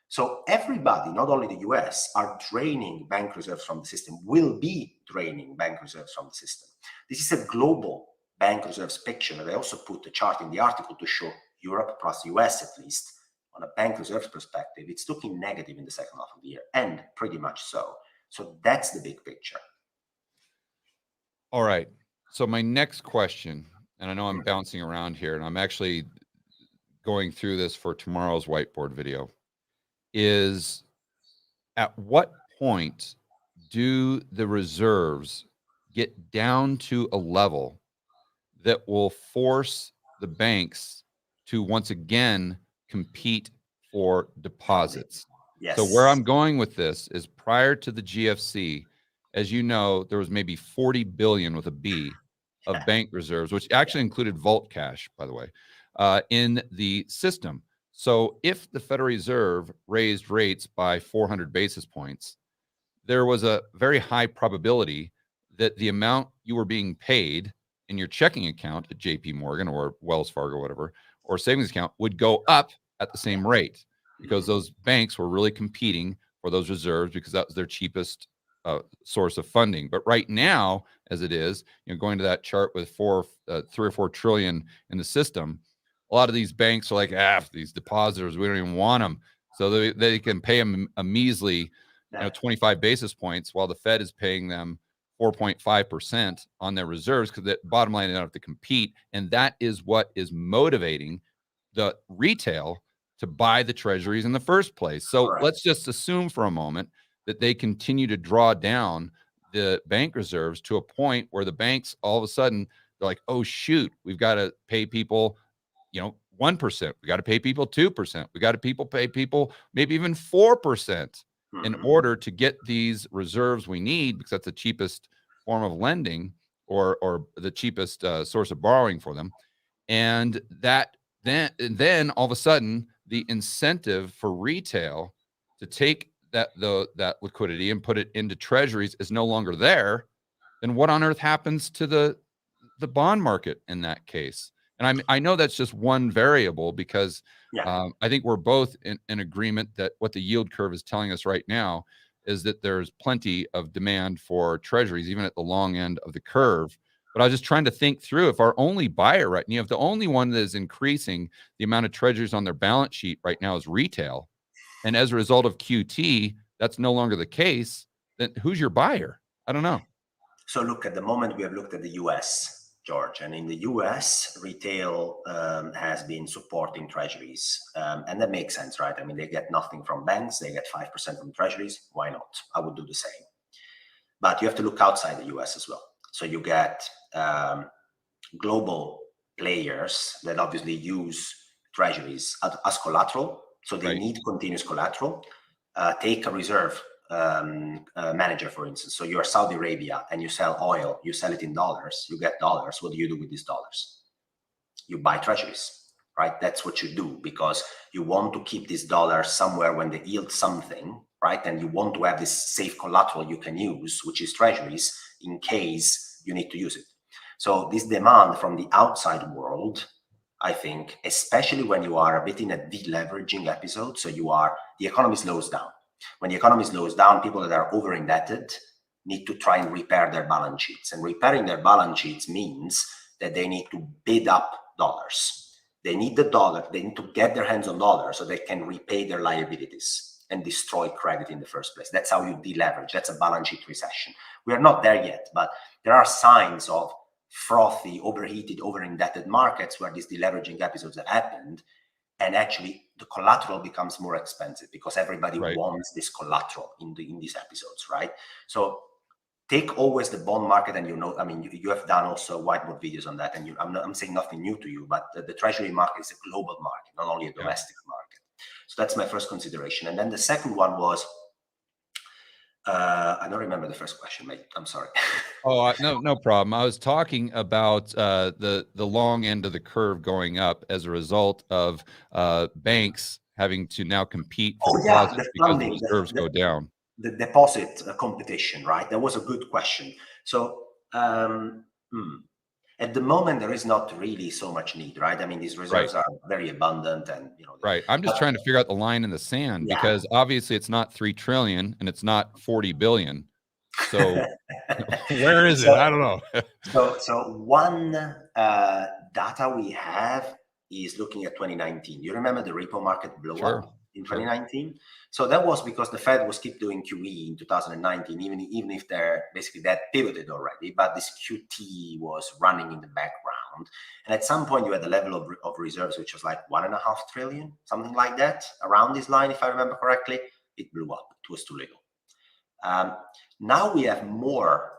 So everybody, not only the US, are draining bank reserves from the system, will be draining bank reserves from the system. This is a global bank reserves picture. And I also put a chart in the article to show Europe plus US at least, on a bank reserves perspective, it's looking negative in the second half of the year, and pretty much so. So that's the big picture. All right. So my next question, and I know I'm bouncing around here, and I'm actually going through this for tomorrow's whiteboard video, is at what point do the reserves get down to a level that will force the banks to once again compete for deposits? Yes. So where I'm going with this is, prior to the GFC, as you know, there was maybe 40 billion with a B of bank reserves, which actually included vault cash, by the way, in the system. So if the Federal Reserve raised rates by 400 basis points, there was a very high probability that the amount you were being paid in your checking account at JP Morgan or Wells Fargo, whatever, or savings account would go up at the same rate, because those banks were really competing for those reserves, because that was their cheapest source of funding. But right now, as it is, going to that chart with 3 or 4 trillion in the system, a lot of these banks are like, these depositors, we don't even want them. So they can pay them a measly 25 basis points, while the Fed is paying them 4.5% on their reserves, because the bottom line, they don't have to compete. And that is what is motivating the retail to buy the treasuries in the first place. So let's just assume for a moment that they continue to draw down the bank reserves to a point where the banks, all of a sudden, they're like, oh, shoot, we've got to pay people 1%. We got to pay people 2%. We got to pay people maybe even 4% in order to get these reserves we need, because that's the cheapest form of lending, or the cheapest source of borrowing for them. And then all of a sudden, the incentive for retail to take that liquidity and put it into treasuries is no longer there. Then what on earth happens to the bond market in that case? And I know that's just one variable, because I think we're both in agreement that what the yield curve is telling us right now is that there's plenty of demand for treasuries, even at the long end of the curve. But I was just trying to think through, if our only buyer right now, if the only one that is increasing the amount of treasuries on their balance sheet right now is retail, and as a result of QT, that's no longer the case, then who's your buyer? I don't know. So look, at the moment we have looked at the US, George, and in the US, retail has been supporting treasuries, and that makes sense, right? I mean, they get nothing from banks, they get 5% from treasuries. Why not? I would do the same. But you have to look outside the US as well. So you get global players that obviously use treasuries as collateral, so they need continuous collateral. Take a reserve manager, for instance. So you're Saudi Arabia and you sell oil, you sell it in dollars, you get dollars. What do you do with these dollars? You buy treasuries, right? That's what you do, because you want to keep these dollars somewhere when they yield something, right? And you want to have this safe collateral you can use, which is treasuries, in case you need to use it. So this demand from the outside world, I think, especially when you are a bit in a deleveraging episode, so the economy slows down. When the economy slows down, people that are over indebted need to try and repair their balance sheets. And repairing their balance sheets means that they need to bid up dollars. They need the dollar. They need to get their hands on dollars so they can repay their liabilities and destroy credit in the first place. That's how you deleverage. That's a balance sheet recession. We are not there yet, but there are signs of frothy, overheated, over-indebted markets where these deleveraging episodes have happened. And actually, the collateral becomes more expensive because everybody wants this collateral in these episodes, right? So take always the bond market, and I mean, you have done also whiteboard videos on that, and I'm saying nothing new to you, but the treasury market is a global market, not only a domestic market. So that's my first consideration. And then the second one was, I don't remember the first question, mate. I'm sorry. Oh, no problem. I was talking about the long end of the curve going up as a result of banks having to now compete for deposits because the reserves go down. The deposit competition, right? That was a good question. So At the moment, there is not really so much need, right? I mean, these reserves are very abundant, and Right. I'm just trying to figure out the line in the sand because obviously it's not 3 trillion and it's not 40 billion. So where is it? I don't know. So one data we have is looking at 2019. You remember the repo market blew up in 2019? So that was because the Fed was keep doing QE in 2019, even if they're basically that pivoted already, but this QT was running in the background. And at some point you had a level of reserves, which was like 1.5 trillion, something like that, around this line, if I remember correctly. It blew up. It was too little. Now we have more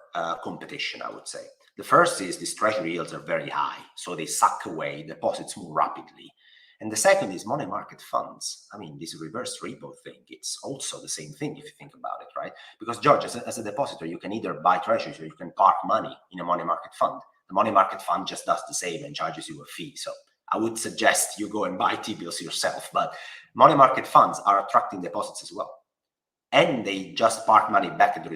competition, I would say. The first is these treasury yields are very high, so they suck away deposits more rapidly. And the second is money market funds. I mean, this reverse repo thing, it's also the same thing if you think about it, right? Because George, as a depositor, you can either buy treasuries or you can park money in a money market fund. The money market fund just does the same and charges you a fee. So I would suggest you go and buy T-bills yourself, but money market funds are attracting deposits as well. And they just park money back at the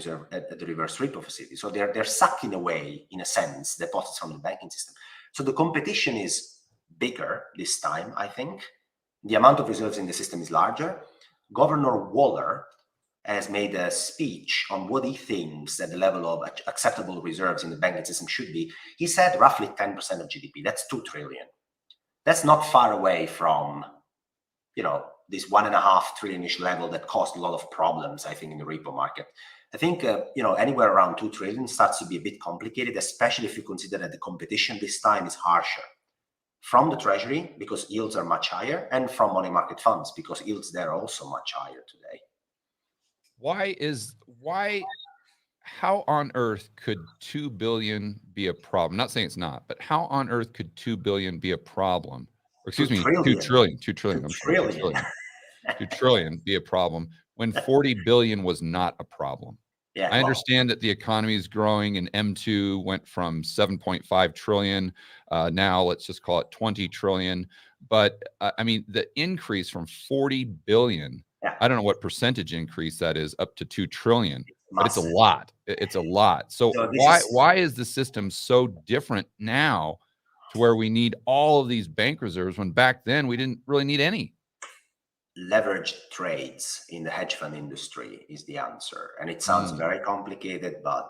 reverse repo facility. So they're sucking away, in a sense, deposits from the banking system. So the competition is bigger this time, I think. The amount of reserves in the system is larger. Governor Waller has made a speech on what he thinks that the level of acceptable reserves in the banking system should be. He said roughly 10% of GDP. That's 2 trillion. That's not far away from, this 1.5 trillion-ish level that caused a lot of problems, I think, in the repo market. I think, anywhere around 2 trillion starts to be a bit complicated, especially if you consider that the competition this time is harsher from the treasury because yields are much higher, and from money market funds because yields there are also much higher today. How on earth could 2 billion be a problem? Not saying it's not, but how on earth could 2 billion be a problem? Or excuse me, 2 trillion. 2 trillion. I'm sorry, 2 trillion. 2 trillion be a problem when 40 billion was not a problem. I understand that the economy is growing and M2 went from 7.5 trillion. Now let's just call it 20 trillion. But I mean, the increase from 40 billion, I don't know what percentage increase that is, up to 2 trillion, but it's a lot. It's a lot. So why is the system so different now to where we need all of these bank reserves when back then we didn't really need any? Leveraged trades in the hedge fund industry is the answer. And it sounds very complicated, but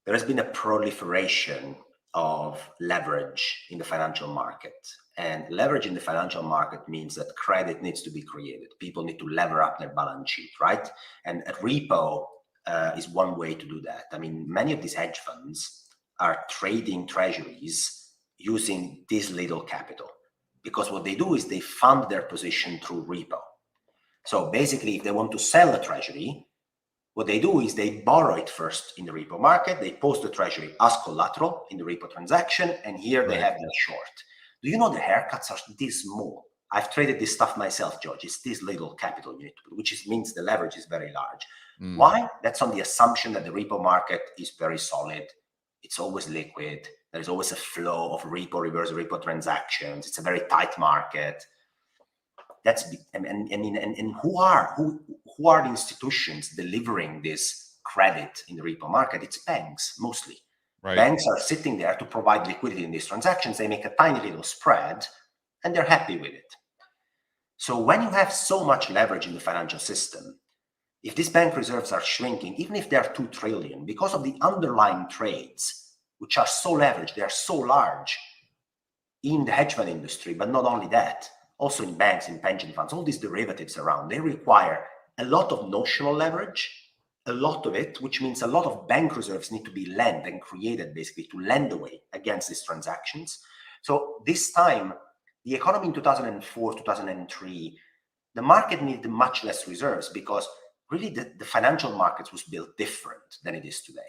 there has been a proliferation of leverage in the financial market. And leverage in the financial market means that credit needs to be created. People need to lever up their balance sheet, right? And a repo is one way to do that. I mean, many of these hedge funds are trading treasuries using this little capital, because what they do is they fund their position through repo. So basically, if they want to sell a treasury, what they do is they borrow it first in the repo market, they post the treasury as collateral in the repo transaction, and here they have their short. Do you know the haircuts are this small? I've traded this stuff myself, George. It's this little capital you need to put, which means the leverage is very large. Why? That's on the assumption that the repo market is very solid. It's always liquid. There's always a flow of repo, reverse repo transactions. It's a very tight market. And who are the institutions delivering this credit in the repo market? It's banks mostly. Right. Banks are sitting there to provide liquidity in these transactions. They make a tiny little spread, and they're happy with it. So when you have so much leverage in the financial system, if these bank reserves are shrinking, even if they're 2 trillion, because of the underlying trades, which are so leveraged, they are so large in the hedge fund industry, but not only that, also in banks, in pension funds, all these derivatives around, they require a lot of notional leverage, a lot of it, which means a lot of bank reserves need to be lent and created basically to lend away against these transactions. So this time, the economy in 2004, 2003, the market needed much less reserves because really the financial markets was built different than it is today.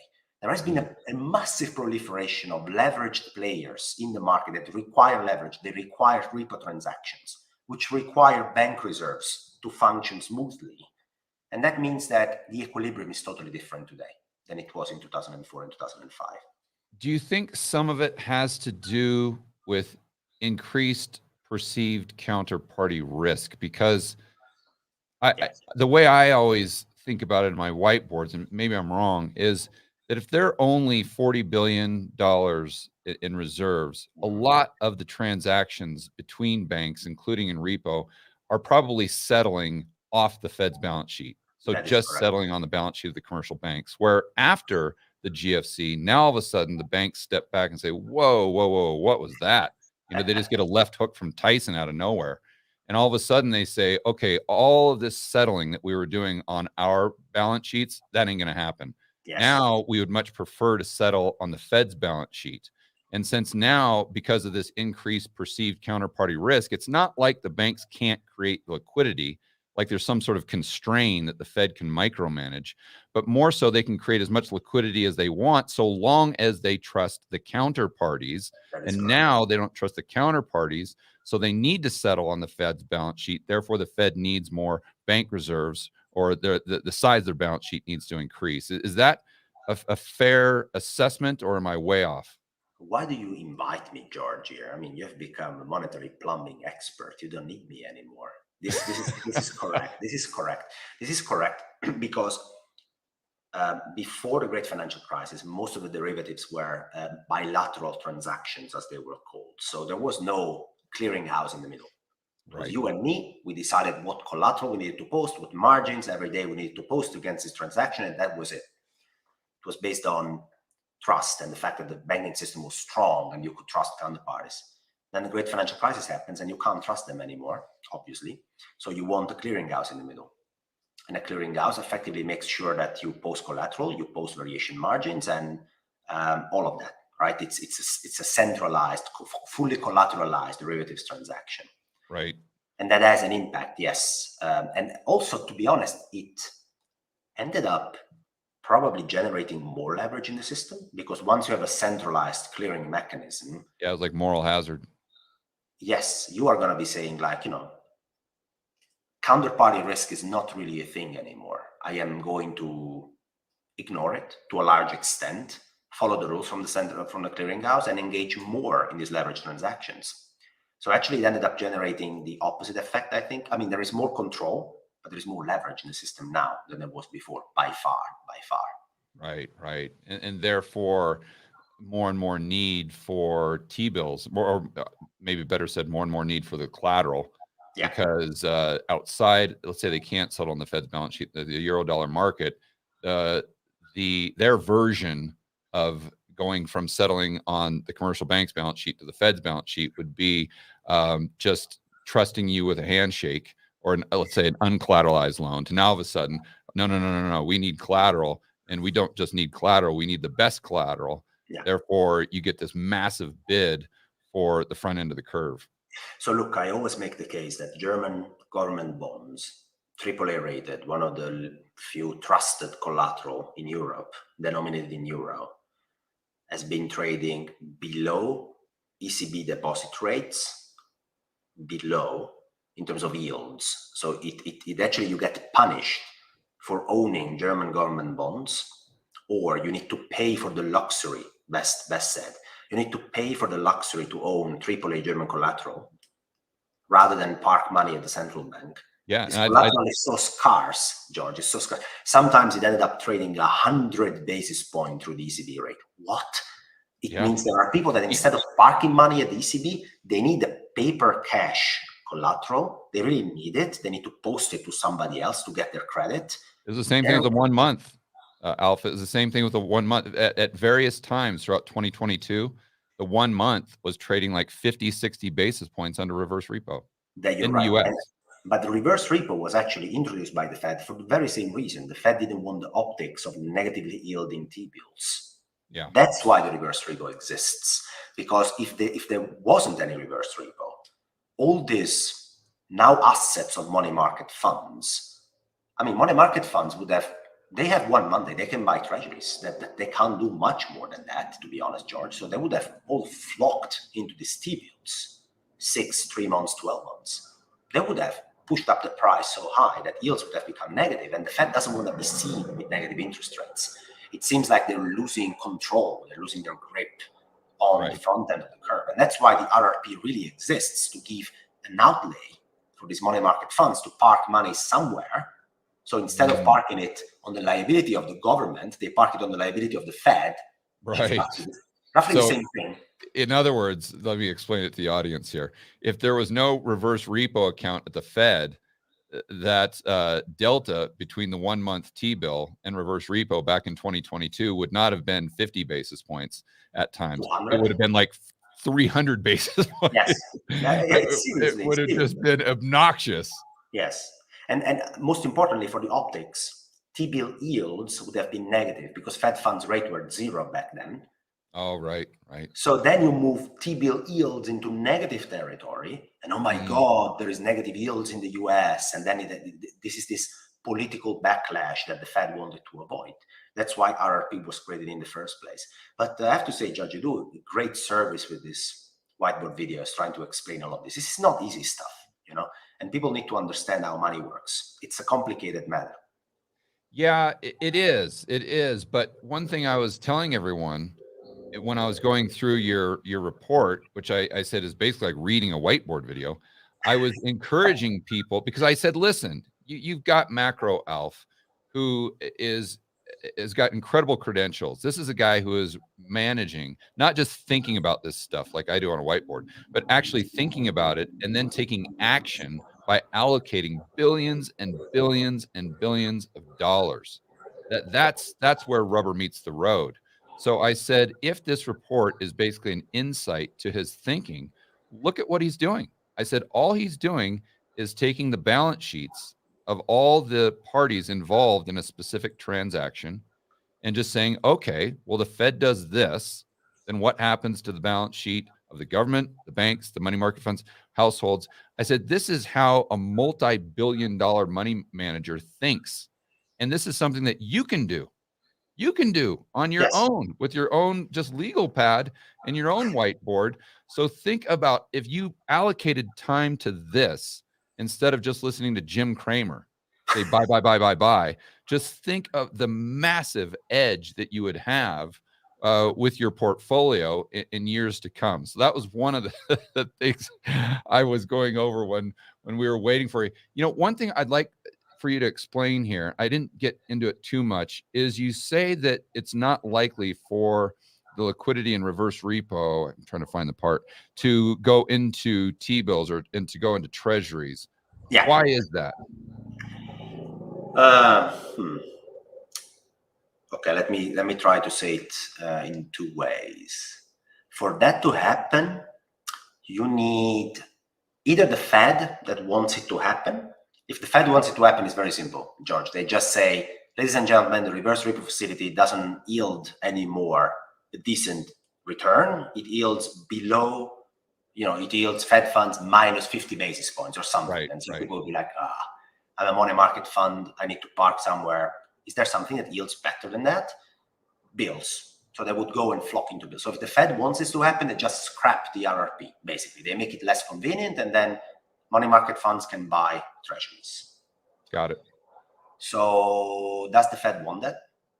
There has been a massive proliferation of leveraged players in the market that require leverage. They require repo transactions, which require bank reserves to function smoothly. And that means that the equilibrium is totally different today than it was in 2004 and 2005. Do you think some of it has to do with increased perceived counterparty risk? Because the way I always think about it in my whiteboards, and maybe I'm wrong, is that if they're only $40 billion in reserves, a lot of the transactions between banks, including in repo, are probably settling off the Fed's balance sheet. So That is just correct. settling on the balance sheet of the commercial banks, where after the GFC, now all of a sudden the banks step back and say, whoa, whoa, whoa, what was that? They just get a left hook from Tyson out of nowhere. And all of a sudden they say, okay, all of this settling that we were doing on our balance sheets, that ain't going to happen. Yes. Now we would much prefer to settle on the Fed's balance sheet. And since now, because of this increased perceived counterparty risk, it's not like the banks can't create liquidity, like there's some sort of constraint that the Fed can micromanage, but more so they can create as much liquidity as they want, so long as they trust the counterparties. And correct. now they don't trust the counterparties, so they need to settle on the Fed's balance sheet. Therefore, the Fed needs more bank reserves, or the size of their balance sheet needs to increase. Is that a fair assessment, or am I way off? Why do you invite me, George, here? I mean, you have become a monetary plumbing expert. You don't need me anymore. This is correct. This is correct because before the great financial crisis, most of the derivatives were bilateral transactions, as they were called. So there was no clearinghouse in the middle. It was you and me. We decided what collateral we needed to post, what margins every day we needed to post against this transaction, and that was it. It was based on trust and the fact that the banking system was strong and you could trust counterparties. Then the great financial crisis happens and you can't trust them anymore, obviously. So you want a clearinghouse in the middle. And a clearinghouse effectively makes sure that you post collateral, you post variation margins, and all of that, right? It's a centralized, fully collateralized derivatives transaction. Right. And that has an impact, yes. And also, to be honest, it ended up probably generating more leverage in the system, because once you have a centralized clearing mechanism. Yeah, it was like moral hazard. Yes, you are going to be saying, like, counterparty risk is not really a thing anymore. I am going to ignore it to a large extent, follow the rules from the clearinghouse, and engage more in these leverage transactions. So actually, it ended up generating the opposite effect, I think. I mean, there is more control, but there is more leverage in the system now than there was before, by far. Right. And therefore, more and more need for T-bills, or maybe better said, more and more need for the collateral. Yeah. Because outside, let's say they can't settle on the Fed's balance sheet, the euro-dollar market, their version of going from settling on the commercial bank's balance sheet to the Fed's balance sheet would be just trusting you with a handshake, or let's say an uncollateralized loan, to now all of a sudden, no, we need collateral, and we don't just need collateral, we need the best collateral. Yeah. Therefore, you get this massive bid for the front end of the curve. So look, I always make the case that German government bonds, AAA rated, one of the few trusted collateral in Europe, denominated in euro, has been trading below ECB deposit rates, below in terms of yields. So it actually, you get punished for owning German government bonds, or you need to pay for the luxury, best said. You need to pay for the luxury to own AAA German collateral rather than park money at the central bank. Yeah, this collateral is so scarce, George. It's so scarce. Sometimes it ended up trading 100 basis points through the ECB rate. What? It means there are people that instead of parking money at the ECB, they need the paper cash collateral. They really need it. They need to post it to somebody else to get their credit. It was the same thing with the 1 month. Alpha is the same thing with the 1 month. At various times throughout 2022, the 1 month was trading like 50, 60 basis points under reverse repo in the US. But the reverse repo was actually introduced by the Fed for the very same reason. The Fed didn't want the optics of negatively yielding T-bills. Yeah, that's why the reverse repo exists. Because if there wasn't any reverse repo, all these now assets of money market funds, I mean, money market funds they have 1 Monday, they can buy treasuries. That they can't do much more than that, to be honest, George. So they would have all flocked into these T-bills, 6, 3 months, 12 months. They would have pushed up the price so high that yields would have become negative, and the Fed doesn't want to be seen with negative interest rates. It seems like they're losing control, they're losing their grip on the front end of the curve. And that's why the RRP really exists, to give an outlay for these money market funds to park money somewhere. So instead of parking it on the liability of the government, they park it on the liability of the Fed. Right. Roughly the So, same thing. in other words, let me explain it to the audience here. If there was no reverse repo account at the Fed, that delta between the 1 month T-bill and reverse repo back in 2022 would not have been 50 basis points at times. 200. It would have been like 300 basis points. Yes. It would have just been obnoxious. Yes. And most importantly for the optics, T-bill yields would have been negative because Fed funds rate were 0 back then. Oh, right. So then you move T-bill yields into negative territory, and oh my God, there is negative yields in the US, and then this is this political backlash that the Fed wanted to avoid. That's why RRP was created in the first place. But I have to say, Judge, you do a great service with this whiteboard videos trying to explain all of this. This is not easy stuff, you know, and people need to understand how money works. It's a complicated matter. Yeah, it is. But one thing I was telling everyone when I was going through your report, which I said is basically like reading a whiteboard video, I was encouraging people because I said, listen, you've got Macro Alf, who has got incredible credentials. This is a guy who is managing, not just thinking about this stuff like I do on a whiteboard, but actually thinking about it and then taking action by allocating billions and billions and billions of dollars. That's where rubber meets the road. So I said, if this report is basically an insight to his thinking, look at what he's doing. I said, all he's doing is taking the balance sheets of all the parties involved in a specific transaction and just saying, okay, well, the Fed does this, then what happens to the balance sheet of the government, the banks, the money market funds, households? I said, this is how a multi-billion-dollar money manager thinks. And this is something that you can do. You can do on your own with your own just legal pad and your own whiteboard. So think about if you allocated time to this instead of just listening to Jim Cramer say buy. Just think of the massive edge that you would have with your portfolio in years to come. So that was one of the things I was going over when we were waiting for you. You know, one thing I'd like for you to explain here, I didn't get into it too much, is you say that it's not likely for the liquidity and reverse repo, I'm trying to find the part, to go into T-bills and to go into treasuries. Yeah. Why is that? Okay, let me try to say it in two ways. For that to happen, you need either the Fed that wants it to happen. If the Fed wants it to happen, it's very simple, George. They just say, ladies and gentlemen, the reverse repo facility doesn't yield anymore a decent return. It yields below, it yields Fed funds minus 50 basis points or something. Right, and so right. people will be like, I'm a money market fund. I need to park somewhere. Is there something that yields better than that? Bills. So they would go and flock into bills. So if the Fed wants this to happen, they just scrap the RRP, basically. They make it less convenient, and then money market funds can buy treasuries. Got it. So does the Fed want that?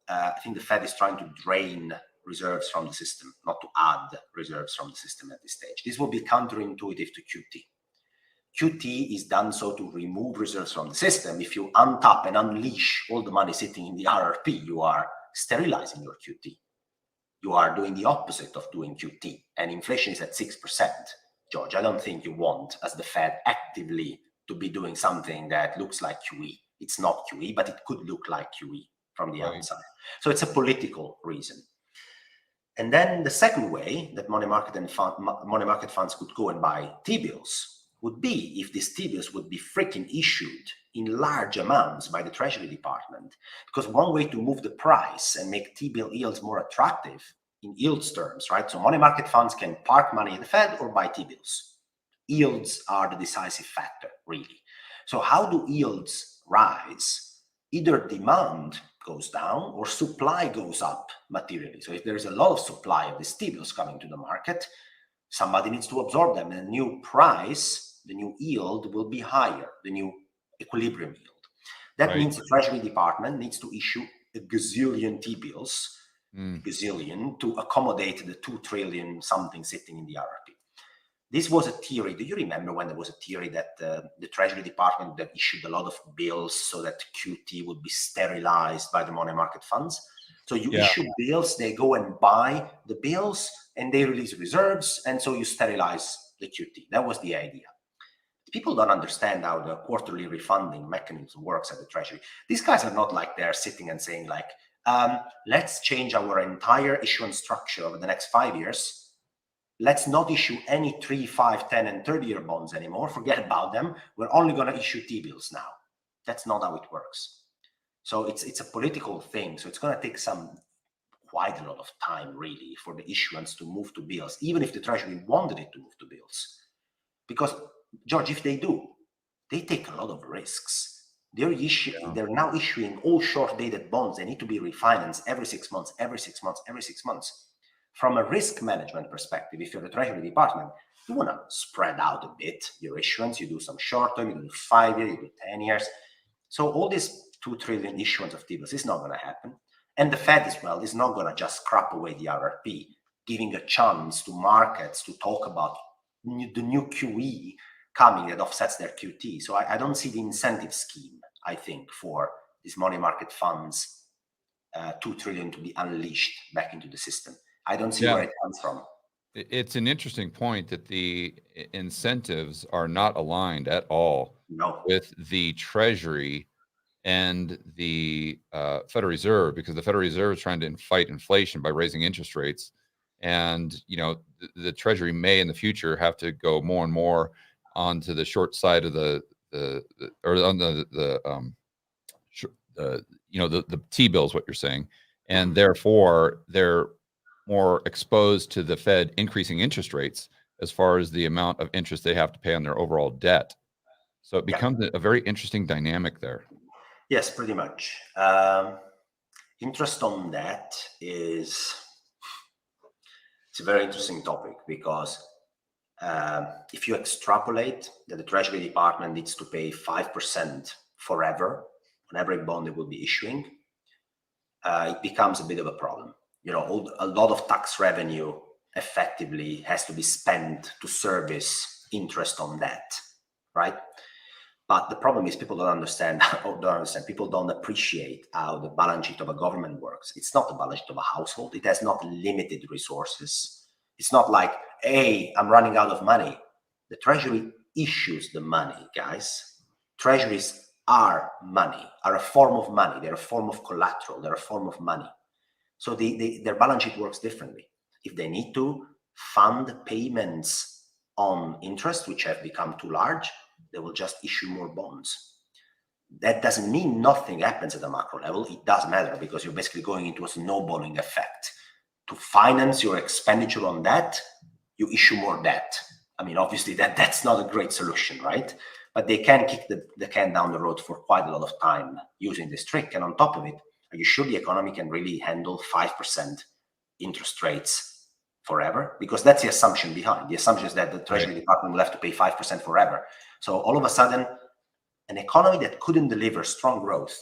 I think the Fed is trying to drain reserves from the system, not to add reserves from the system at this stage. This will be counterintuitive to QT. QT is done so to remove reserves from the system. If you untap and unleash all the money sitting in the RRP, you are sterilizing your QT. You are doing the opposite of doing QT. And inflation is at 6%. George, I don't think you want, as the Fed, actively to be doing something that looks like QE. It's not QE, but it could look like QE from the outside. So it's a political reason. And then the second way that money market funds could go and buy T-bills would be if these T-bills would be freaking issued in large amounts by the Treasury Department. Because one way to move the price and make T-bill yields more attractive in yields terms, right? So money market funds can park money in the Fed or buy T-bills. Yields are the decisive factor, really. So how do yields rise? Either demand goes down or supply goes up materially. So if there's a lot of supply of these T-bills coming to the market, somebody needs to absorb them. And the new price, the new yield will be higher, the new equilibrium yield. That means the Treasury Department needs to issue a gazillion T-bills, gazillion, to accommodate the 2 trillion something sitting in the RRP. This was a theory. Do you remember when there was a theory that the Treasury Department would have issued a lot of bills so that QT would be sterilized by the money market funds? So you issue bills, they go and buy the bills, and they release reserves, and so you sterilize the QT. That was the idea. People don't understand how the quarterly refunding mechanism works at the Treasury. These guys are not like they're sitting and saying like, let's change our entire issuance structure over the next 5 years. Let's not issue any 3, 5, 10, and 30-year bonds anymore. Forget about them. We're only going to issue T-bills now. That's not how it works. So it's a political thing. So it's going to take quite a lot of time, really, for the issuance to move to bills, even if the Treasury wanted it to move to bills. Because, George, if they do, they take a lot of risks. They're now issuing all short-dated bonds. They need to be refinanced every 6 months, every 6 months, every 6 months. From a risk management perspective, if you're the Treasury Department, you want to spread out a bit your issuance. You do some short-term, you do 5 years, you do 10 years. So all this 2 trillion issuance of T-bills is not going to happen. And the Fed as well is not going to just scrap away the RRP, giving a chance to markets to talk about the new QE coming that offsets their QT. So I don't see the incentive scheme, I think, for these money market funds, 2 trillion to be unleashed back into the system. I don't see where it comes from. It's an interesting point that the incentives are not aligned at all with the Treasury and the Federal Reserve, because the Federal Reserve is trying to fight inflation by raising interest rates. And, the Treasury may in the future have to go more and more onto the short side of the T-bills, what you're saying. And therefore, they're more exposed to the Fed increasing interest rates as far as the amount of interest they have to pay on their overall debt. So it becomes a very interesting dynamic there. Yes, pretty much. Interest on debt it's a very interesting topic, because if you extrapolate that the Treasury Department needs to pay 5% forever on every bond they will be issuing, it becomes a bit of a problem. A lot of tax revenue effectively has to be spent to service interest on debt, right? But the problem is people don't understand. People don't appreciate how the balance sheet of a government works. It's not the balance sheet of a household. It has not limited resources. It's not like, hey, I'm running out of money. The Treasury issues the money, guys. Treasuries are money, are a form of money. They're a form of collateral. They're a form of money. So their balance sheet works differently. If they need to fund payments on interest, which have become too large, they will just issue more bonds. That doesn't mean nothing happens at the macro level. It does matter, because you're basically going into a snowballing effect. To finance your expenditure on debt, you issue more debt. I mean, obviously that's not a great solution, right? But they can kick the can down the road for quite a lot of time using this trick. And on top of it, are you sure the economy can really handle 5% interest rates forever? Because that's the assumption behind. The assumption is that the Treasury Department will have to pay 5% forever. So all of a sudden, an economy that couldn't deliver strong growth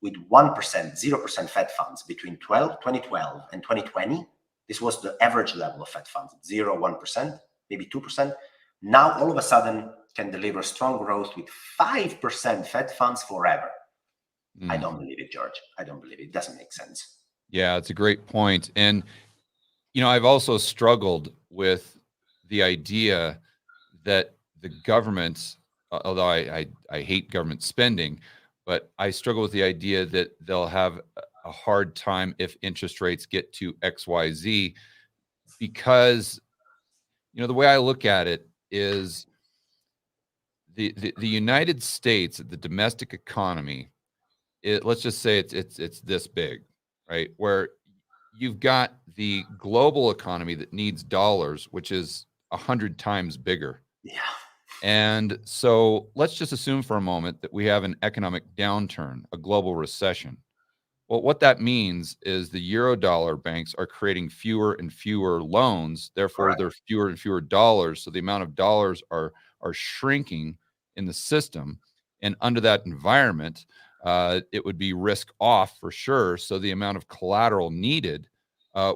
with 1%, 0% Fed funds between 2012 and 2020, this was the average level of Fed funds, 0, 1%, maybe 2%. Now, all of a sudden, can deliver strong growth with 5% Fed funds forever. I don't believe it, George. I don't believe it. It doesn't make sense. Yeah, it's a great point. And, I've also struggled with the idea that the government, although I hate government spending, but I struggle with the idea that they'll have a hard time if interest rates get to XYZ, because, the way I look at it is the United States, the domestic economy, let's just say it's this big, right? Where you've got the global economy that needs dollars, which is 100 times bigger. Yeah. And so let's just assume for a moment that we have an economic downturn, a global recession. Well, what that means is the Eurodollar banks are creating fewer and fewer loans. Therefore, there are fewer and fewer dollars. So the amount of dollars are shrinking in the system. And under that environment, it would be risk off for sure. So the amount of collateral needed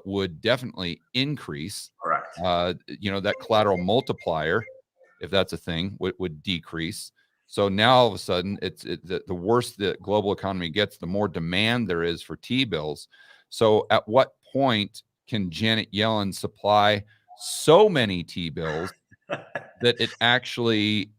would definitely increase. Correct. That collateral multiplier, if that's a thing, would decrease. So now all of a sudden, the worse the global economy gets, the more demand there is for T-bills. So at what point can Janet Yellen supply so many T-bills that it actually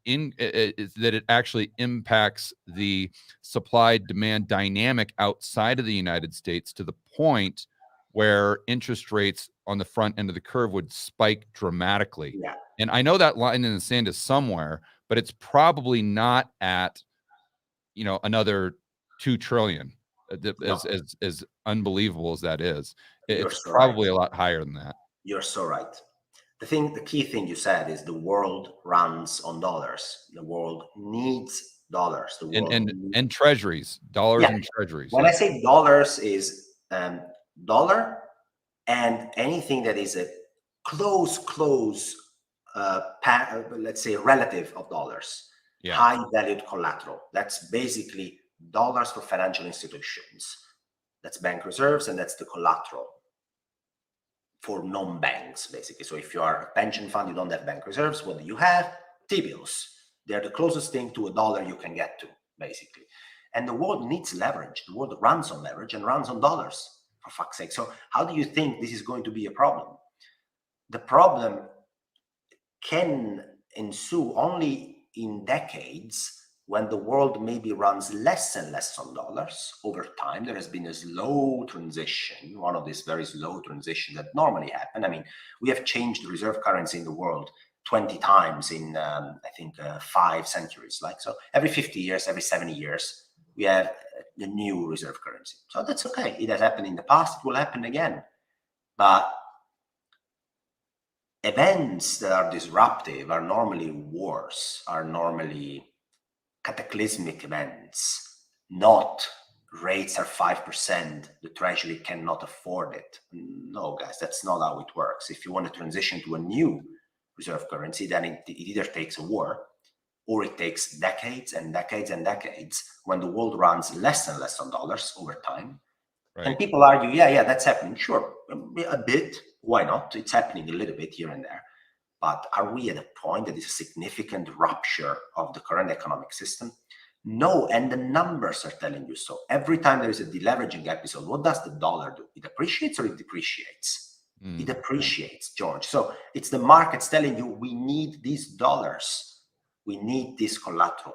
impacts the supply demand dynamic outside of the United States to the point where interest rates on the front end of the curve would spike dramatically? Yeah. And I know that line in the sand is somewhere, but it's probably not at another 2 trillion. No, As unbelievable as that is, you're it's so right. probably a lot higher than that. You're so right. The key thing you said is the world runs on dollars. The world needs dollars. The world And treasuries, dollars Yeah. and treasuries. When I say dollars is dollar and anything that is a close, let's say relative of dollars, Yeah. high valued collateral. That's basically dollars for financial institutions. That's bank reserves and that's the collateral for non-banks, basically. So if you are a pension fund, you don't have bank reserves. What do you have? T-bills. They're the closest thing to a dollar you can get to, basically. And the world needs leverage. The world runs on leverage and runs on dollars, for fuck's sake. So how do you think this is going to be a problem? The problem can ensue only in decades when the world maybe runs less and less on dollars over time. There has been a slow transition, one of these very slow transitions that normally happen. I mean, we have changed the reserve currency in the world 20 times in, I think, 5 centuries. Like, so every 50 years, every 70 years, we have the new reserve currency. So that's okay. It has happened in the past. It will happen again. But events that are disruptive are normally wars, are normally cataclysmic events, not rates are 5%, the treasury cannot afford it. No, guys, that's not how it works. If you want to transition to a new reserve currency, then it either takes a war or it takes decades and decades and decades when the world runs less and less on dollars over time. Right. And people argue, yeah, that's happening. Sure, a bit. Why not? It's happening a little bit here and there. But are we at a point that is a significant rupture of the current economic system? No, and the numbers are telling you so. Every time there is a deleveraging episode, what does the dollar do? It appreciates or it depreciates? It appreciates, George. So it's the markets telling you we need these dollars. We need this collateral.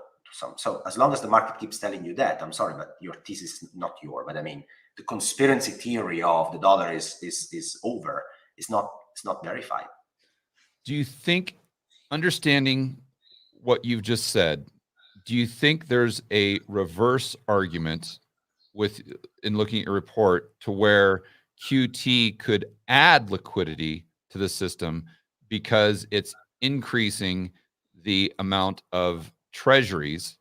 So as long as the market keeps telling you that, I'm sorry, but your thesis is not yours. But I mean, the conspiracy theory of the dollar is over. It's not verified. Do you think, understanding what you've just said, do you think there's a reverse argument in looking at your report to where QT could add liquidity to the system because it's increasing the amount of treasuries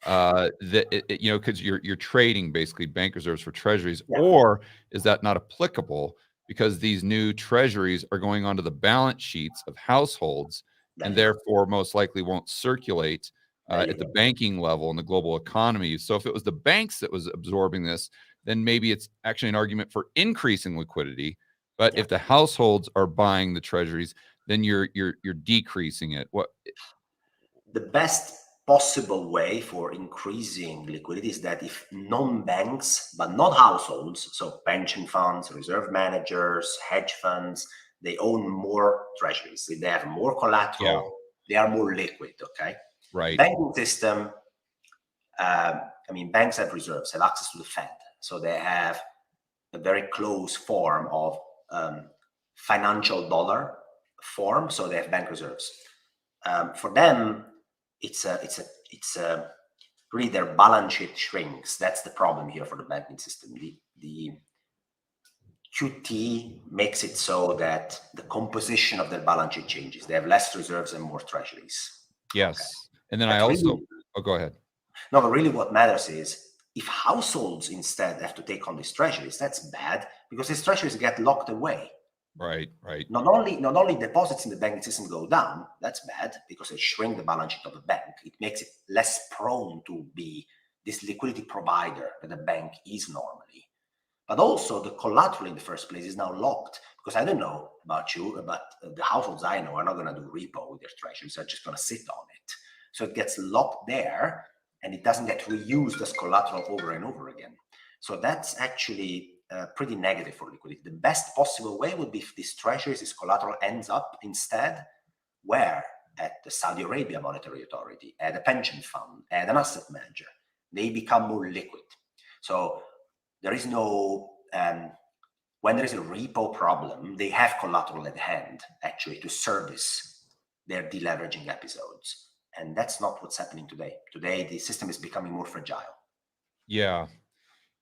because you're trading basically bank reserves for treasuries? Yeah. Or is that not applicable because these new treasuries are going onto the balance sheets of households and therefore most likely won't circulate at the banking level in the global economy? So if it was the banks that was absorbing this, then maybe it's actually an argument for increasing liquidity. But if the households are buying the treasuries, then you're decreasing it. What the best possible way for increasing liquidity is that if non-banks, but not households, so pension funds, reserve managers, hedge funds, they own more treasuries. They have more collateral. They are more liquid. Okay. Right. Banking system. Banks have reserves, have access to the Fed, so they have a very close form of financial dollar form. So they have bank reserves. For them, it's really their balance sheet shrinks. That's the problem here for the banking system. The QT makes it so that the composition of their balance sheet changes. They have less reserves and more treasuries. Yes. Okay. And then go ahead. No, but really what matters is if households instead have to take on these treasuries, that's bad because these treasuries get locked away. Right. Not only deposits in the banking system go down, that's bad because it shrinks the balance sheet of the bank. It makes it less prone to be this liquidity provider that a bank is normally. But also the collateral in the first place is now locked because I don't know about you, but the households I know are not going to do repo with their treasuries. They're just going to sit on it. So it gets locked there and it doesn't get reused as collateral over and over again. So that's actually pretty negative for liquidity. The best possible way would be if this treasuries, this collateral ends up instead where? At the Saudi Arabia Monetary Authority, at a pension fund, at an asset manager. They become more liquid. So there is no, when there is a repo problem, they have collateral at hand actually to service their deleveraging episodes. And that's not what's happening today. Today, the system is becoming more fragile. Yeah.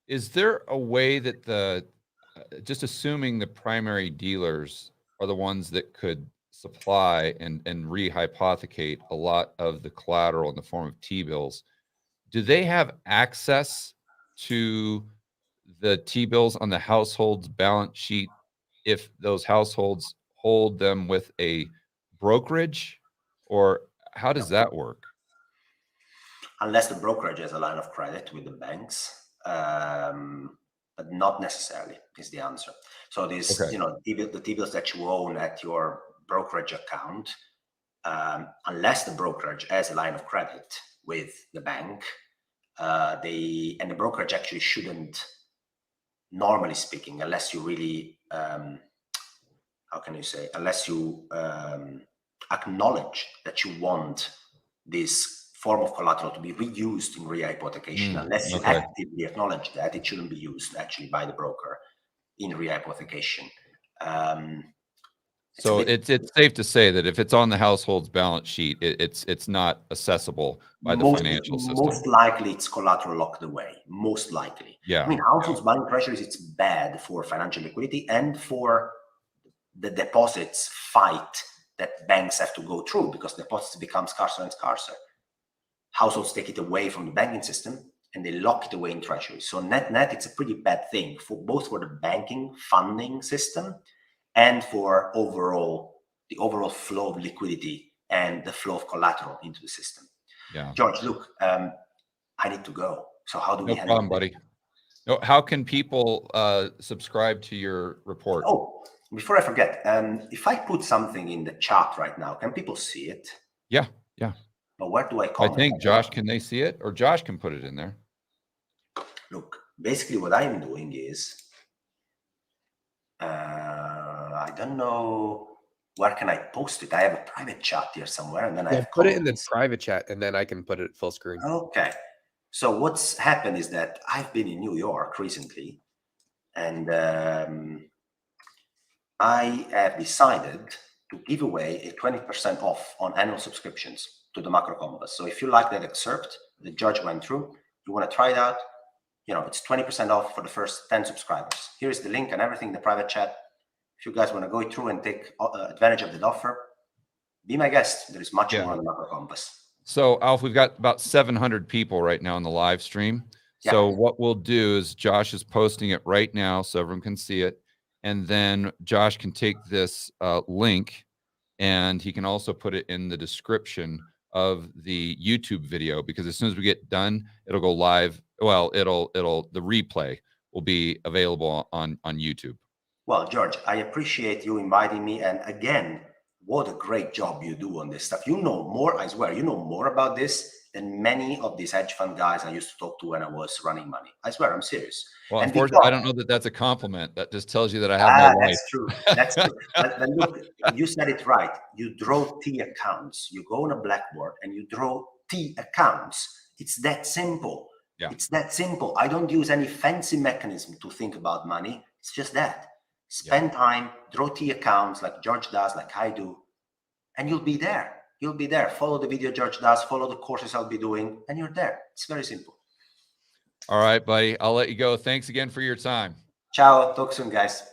Is there a way that just assuming the primary dealers are the ones that could supply and rehypothecate a lot of the collateral in the form of T-bills, do they have access to the T-bills on the household's balance sheet if those households hold them with a brokerage, or how does that work? Unless the brokerage has a line of credit with the banks, but not necessarily is the answer. So these, Okay. the T-bills that you own at your brokerage account, unless the brokerage has a line of credit with the bank, and the brokerage actually shouldn't, normally speaking, unless you really, how can you say, unless you acknowledge that you want this form of collateral to be reused in rehypothecation, unless you actively acknowledge that, it shouldn't be used actually by the broker in rehypothecation. So it's safe to say that if it's on the household's balance sheet, it's not accessible by the financial system. Most likely it's collateral locked away, most likely. Yeah. I mean, households buying treasuries, it's bad for financial liquidity and for the deposits fight that banks have to go through, because deposits become scarcer and scarcer. Households take it away from the banking system and they lock it away in treasuries. So net, it's a pretty bad thing for both for the banking funding system and for the overall flow of liquidity and the flow of collateral into the system. Yeah. George, look, I need to go. So how do we handle problem, buddy? No, how can people subscribe to your report? Oh, before I forget, if I put something in the chat right now, can people see it? Yeah. But where do I comment? I think, Josh, can they see it? Or Josh can put it in there. Look, basically what I'm doing is, I don't know, where can I post it? I have a private chat here somewhere, and then I put it in the private chat, and then I can put it full screen. Okay. So what's happened is that I've been in New York recently, and I have decided to give away a 20% off on annual subscriptions to the Macro Compass. So if you like that excerpt the judge went through, you want to try it out, it's 20% off for the first 10 subscribers. Here's the link and everything in the private chat. If you guys want to go through and take advantage of that offer, be my guest. There is much more on the Macro Compass. So, Alf, we've got about 700 people right now in the live stream. So what we'll do is Josh is posting it right now so everyone can see it. And then Josh can take this link and he can also put it in the description of the YouTube video, because as soon as we get done, it'll go live. Well, the replay will be available on YouTube. Well, George, I appreciate you inviting me. And again, what a great job you do on this stuff. You know more, I swear, you know more about this than many of these hedge fund guys I used to talk to when I was running money. I swear, I'm serious. Well, unfortunately, I don't know that that's a compliment. That just tells you that I have no life. That's true. That's true. But look, you said it right. You draw T accounts. You go on a blackboard and you draw T accounts. It's that simple. Yeah. It's that simple. I don't use any fancy mechanism to think about money. It's just that. Spend time, draw T accounts like George does, like I do, and you'll be there. You'll be there. Follow the video George does, follow the courses I'll be doing, and you're there. It's very simple. All right, buddy. I'll let you go. Thanks again for your time. Ciao. Talk soon, guys.